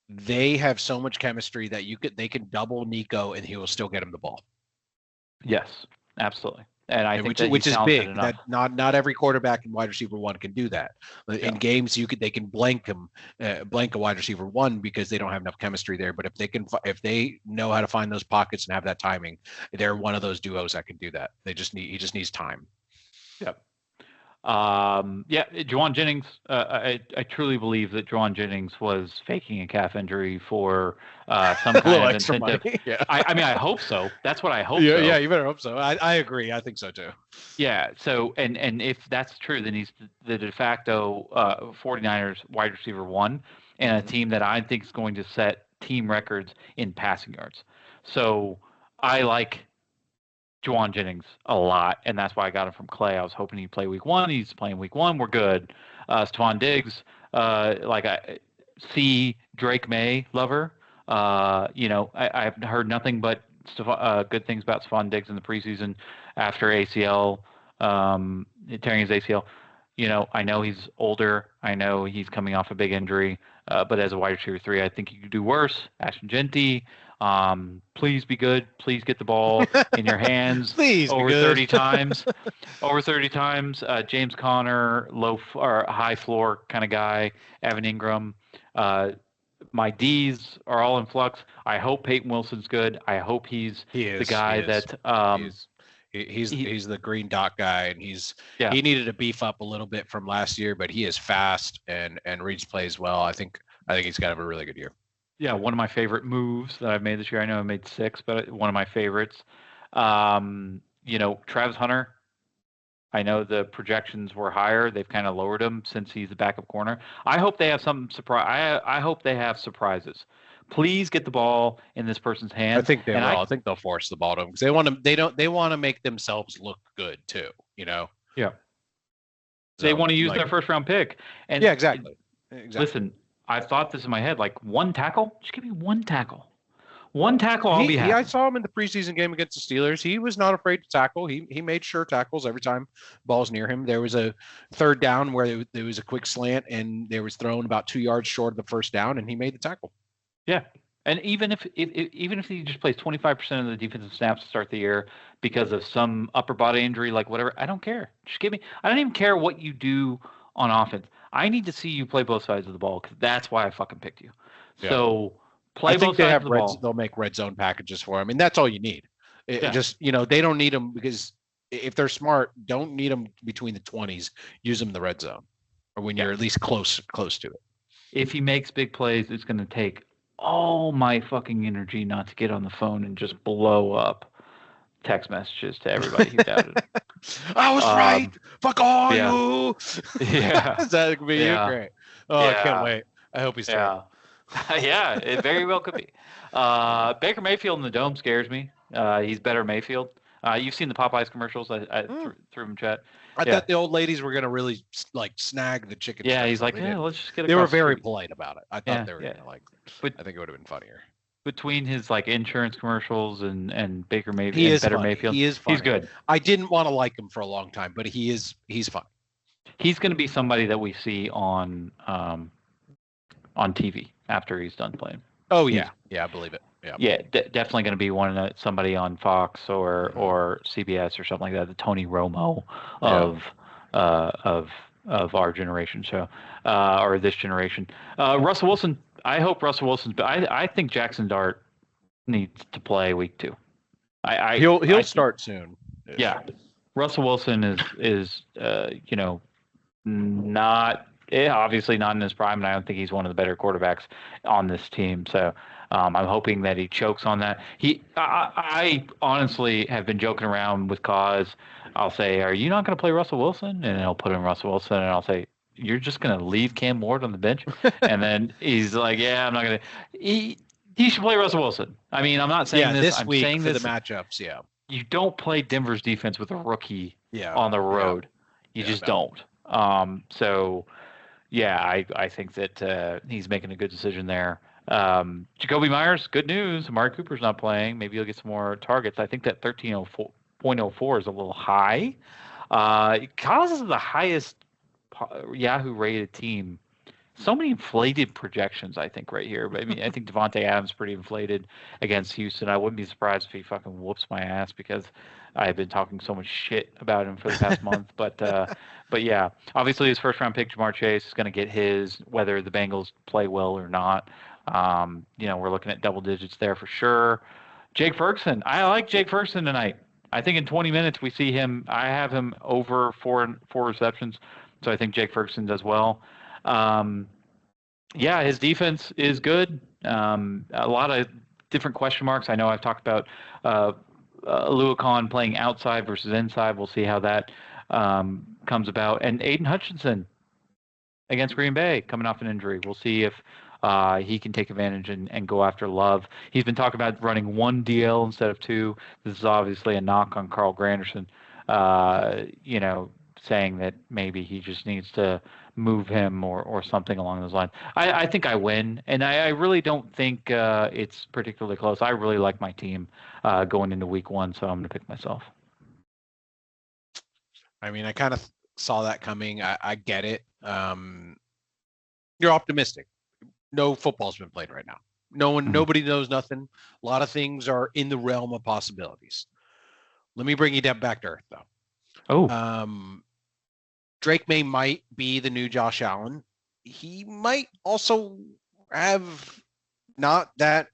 they have so much chemistry that they can double Nico and he will still get him the ball. Yes, absolutely. And I think which is big. Enough. That not every quarterback in wide receiver 1 can do that. In games, they can blank a wide receiver 1 because they don't have enough chemistry there. But if they know how to find those pockets and have that timing, they're one of those duos that can do that. He just needs time. Yep. Juwan Jennings. I truly believe that Juwan Jennings was faking a calf injury for some kind of incentive. Yeah. I hope so. That's what I hope. Yeah, you better hope so. I agree. I think so too. Yeah. So and if that's true, then he's the de facto 49ers wide receiver 1 and a team that I think is going to set team records in passing yards. So I like Juwan Jennings a lot, and that's why I got him from Clay. I was hoping he'd play week 1. He's playing week 1. We're good. Stephon Diggs, I see Drake May lover. I've heard nothing but good things about Stephon Diggs in the preseason after ACL, tearing his ACL. I know he's older. I know he's coming off a big injury, but as a wide receiver 3, I think he could do worse. Ashton Genty. Please be good. Please get the ball in your hands. Please over 30 times. Over 30 times. James Conner, low or high floor kind of guy. Evan Ingram. My D's are all in flux. I hope Peyton Wilson's good. I hope he's the guy that. He's the green dot guy, and he needed to beef up a little bit from last year, but he is fast and reads plays well. I think he's got to have a really good year. Yeah, one of my favorite moves that I've made this year. I know I made 6, but one of my favorites. Travis Hunter. I know the projections were higher. They've kind of lowered him since he's the backup corner. I hope they have some surprise. I hope they have surprises. Please get the ball in this person's hands. I think they will. I think they'll force the ball to him because they want to. They want to make themselves look good too. Yeah. So they want to use their first round pick. And yeah, exactly. Listen, I thought this in my head, like one tackle. Just give me one tackle. One tackle, I'll be happy. I saw him in the preseason game against the Steelers. He was not afraid to tackle. He made sure tackles every time ball's near him. There was a third down where there was a quick slant and there was thrown about 2 yards short of the first down, and he made the tackle. Yeah, and even if he just plays 25% of the defensive snaps to start the year because of some upper body injury, like whatever, I don't care. Just give me. I don't even care what you do on offense. I need to see you play both sides of the ball because that's why I fucking picked you. Yeah. So. I think they'll make red zone packages for him, and that's all you need. Just they don't need them because if they're smart, don't need them between the 20s. Use them in the red zone, or when you're at least close to it. If he makes big plays, it's going to take all my fucking energy not to get on the phone and just blow up text messages to everybody who doubted. I was right. Fuck all you. Yeah, that could be great. Oh, I can't wait. I hope he's right. Yeah, it very well could be. Baker Mayfield in the dome scares me. He's better Mayfield. You've seen the Popeyes commercials. I threw him in chat. I thought the old ladies were going to really snag the chicken. Yeah, he's like, let's just get. They were very polite about it. I thought they were going to but I think it would have been funnier. Between his insurance commercials and Baker Mayfield, he is better funny. Mayfield. He is funny. He's good. I didn't want to like him for a long time, but he's funny. He's going to be somebody that we see on TV after he's done playing. Oh yeah, I believe it. Yeah, definitely going to be somebody on Fox or CBS or something like that. The Tony Romo of our generation show or this generation. Russell Wilson. I hope Russell Wilson's. I think Jackson Dart needs to play week 2. He'll start soon. Yeah, Russell Wilson is not. Obviously not in his prime, and I don't think he's one of the better quarterbacks on this team. So I'm hoping that he chokes on that. I honestly have been joking around with Cause. I'll say, "Are you not going to play Russell Wilson?" And he'll put in Russell Wilson, and I'll say, "You're just going to leave Cam Ward on the bench?" And then he's like, "Yeah, I'm not going to." He should play Russell Wilson. I mean, I'm not saying this. I'm week saying for this. The matchups. Yeah, you don't play Denver's defense with a rookie on the road. You just don't. So. Yeah, I think that he's making a good decision there. Jacoby Myers, good news. Amari Cooper's not playing. Maybe he'll get some more targets. I think that 13.04 is a little high. Cause is the highest Yahoo rated team. So many inflated projections, I think, right here. But I mean, I think Devontae Adams pretty inflated against Houston. I wouldn't be surprised if he fucking whoops my ass because I've been talking so much shit about him for the past month. But yeah, obviously his first round pick, Jamar Chase, is going to get his, whether the Bengals play well or not. We're looking at double digits there for sure. Jake Ferguson. I like Jake Ferguson tonight. I think in 20 minutes we see him. I have him over four receptions. So I think Jake Ferguson does well. His defense is good. A lot of different question marks. I know I've talked about Luakon playing outside versus inside. We'll see how that comes about. And Aiden Hutchinson against Green Bay coming off an injury. We'll see if he can take advantage and go after Love. He's been talking about running 1 DL instead of 2. This is obviously a knock on Carl Granderson, saying that maybe he just needs to move him or something along those lines. I think I win, and I really don't think it's particularly close. I really like my team going into week 1, so I'm going to pick myself. I mean, I kind of saw that coming. I get it. You're optimistic. No football's been played right now. Nobody knows nothing. A lot of things are in the realm of possibilities. Let me bring you back to earth, though. Oh. Drake May might be the new Josh Allen. He might also have not that,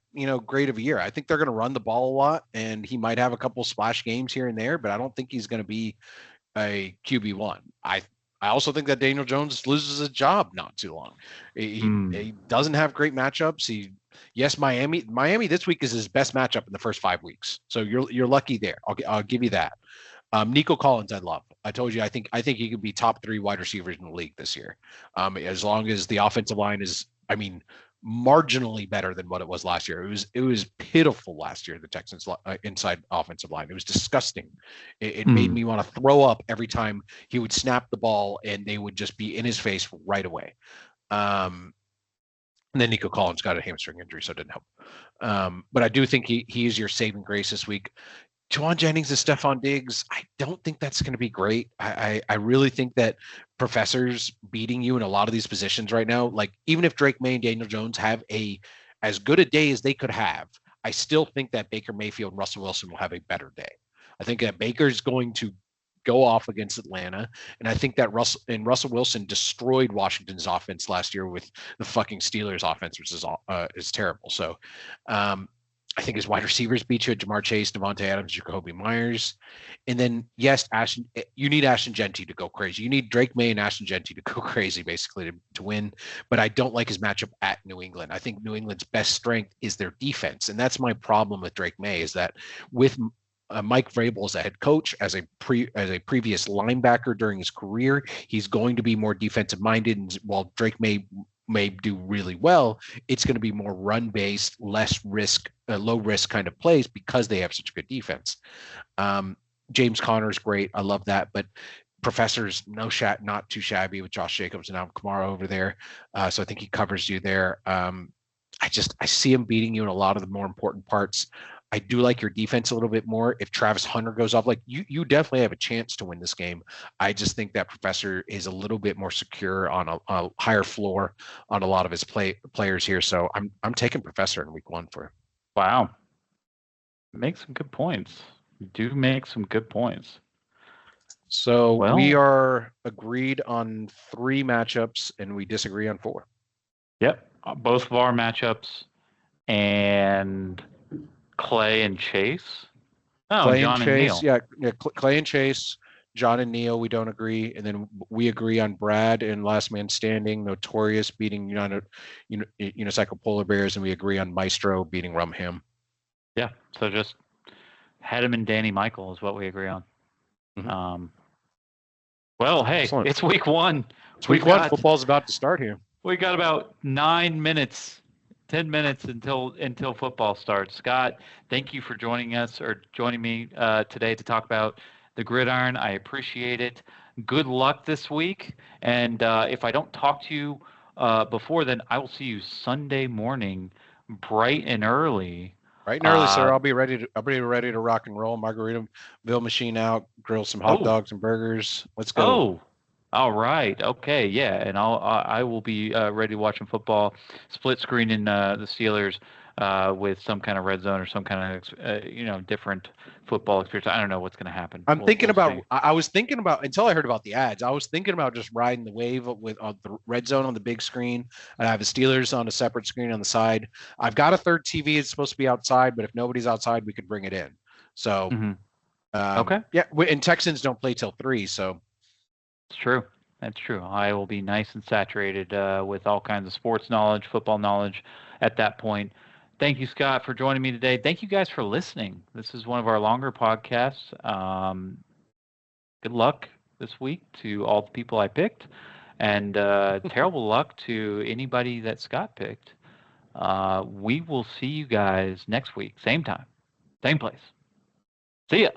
great of a year. I think they're going to run the ball a lot, and he might have a couple splash games here and there, but I don't think he's going to be a QB1. I also think that Daniel Jones loses his job not too long. He doesn't have great matchups. Miami this week is his best matchup in the first 5 weeks. So you're lucky there. I'll give you that. Nico Collins, I love. I told you, I think he could be top 3 wide receivers in the league this year. As long as the offensive line is, marginally better than what it was last year. It was pitiful last year, the Texans inside offensive line. It was disgusting. It made me want to throw up every time he would snap the ball and they would just be in his face right away. And then Nico Collins got a hamstring injury, so it didn't help. But I do think he is your saving grace this week. Juwan Jennings and Stephon Diggs, I don't think that's going to be great. I really think that Professor's beating you in a lot of these positions right now. Like, even if Drake May and Daniel Jones have as good a day as they could have, I still think that Baker Mayfield and Russell Wilson will have a better day. I think that Baker's going to go off against Atlanta, and I think that Russell Wilson destroyed Washington's offense last year with the fucking Steelers offense, which is terrible. So, I think his wide receivers beat you at Jamar Chase, Devontae Adams, Jacoby Myers. And then, yes, you need Ashton Genty to go crazy. You need Drake May and Ashton Genty to go crazy, basically, to win. But I don't like his matchup at New England. I think New England's best strength is their defense. And that's my problem with Drake May, is that with Mike Vrabel as a head coach, as a previous linebacker during his career, he's going to be more defensive minded. And while Drake may do really well, it's going to be more run based, less risk, low risk kind of plays because they have such a good defense. James Conner is great. I love that. But Professor's not too shabby with Josh Jacobs and Alvin Kamara over there. So I think he covers you there. I see him beating you in a lot of the more important parts. I do like your defense a little bit more. If Travis Hunter goes off, like you definitely have a chance to win this game. I just think that Professor is a little bit more secure on a higher floor on a lot of his players here. So I'm taking Professor in week 1 for him. Wow. Make some good points. You do make some good points. So we are agreed on 3 matchups and we disagree on 4. Yep. Both of our matchups and Clay and Chase. Oh, Clay John and Chase. Neil. Yeah. Clay and Chase. John and Neil, we don't agree. And then we agree on Brad and Last Man Standing, Notorious beating Unicycle Polar Bears, and we agree on Maestro beating Rumham. Yeah. So just Hedem and Danny Michael is what we agree on. Mm-hmm. Well, hey, Excellent. It's week 1. It's week 1. Football's about to start here. We got about 10 minutes until football starts. Scott, thank you for joining me today to talk about the Gridiron. I appreciate it. Good luck this week. And if I don't talk to you before then, I will see you Sunday morning, bright and early. Bright and early, sir. I'll be ready to rock and roll. Margaritaville machine out, grill some hot dogs and burgers. Let's go. Oh, all right. Okay. Yeah. And I will be ready watching football, split screening the Steelers with some kind of red zone or some kind of different football experience. I don't know what's going to happen. I was thinking about until I heard about the ads. I was thinking about just riding the wave with the red zone on the big screen. I have the Steelers on a separate screen on the side. I've got a third TV. It's supposed to be outside, but if nobody's outside, we could bring it in. So, okay. Yeah. And Texans don't play till 3, so. It's true. That's true. I will be nice and saturated with all kinds of sports knowledge, football knowledge at that point. Thank you, Scott, for joining me today. Thank you guys for listening. This is one of our longer podcasts. Good luck this week to all the people I picked, and terrible luck to anybody that Scott picked. We will see you guys next week. Same time, same place. See ya.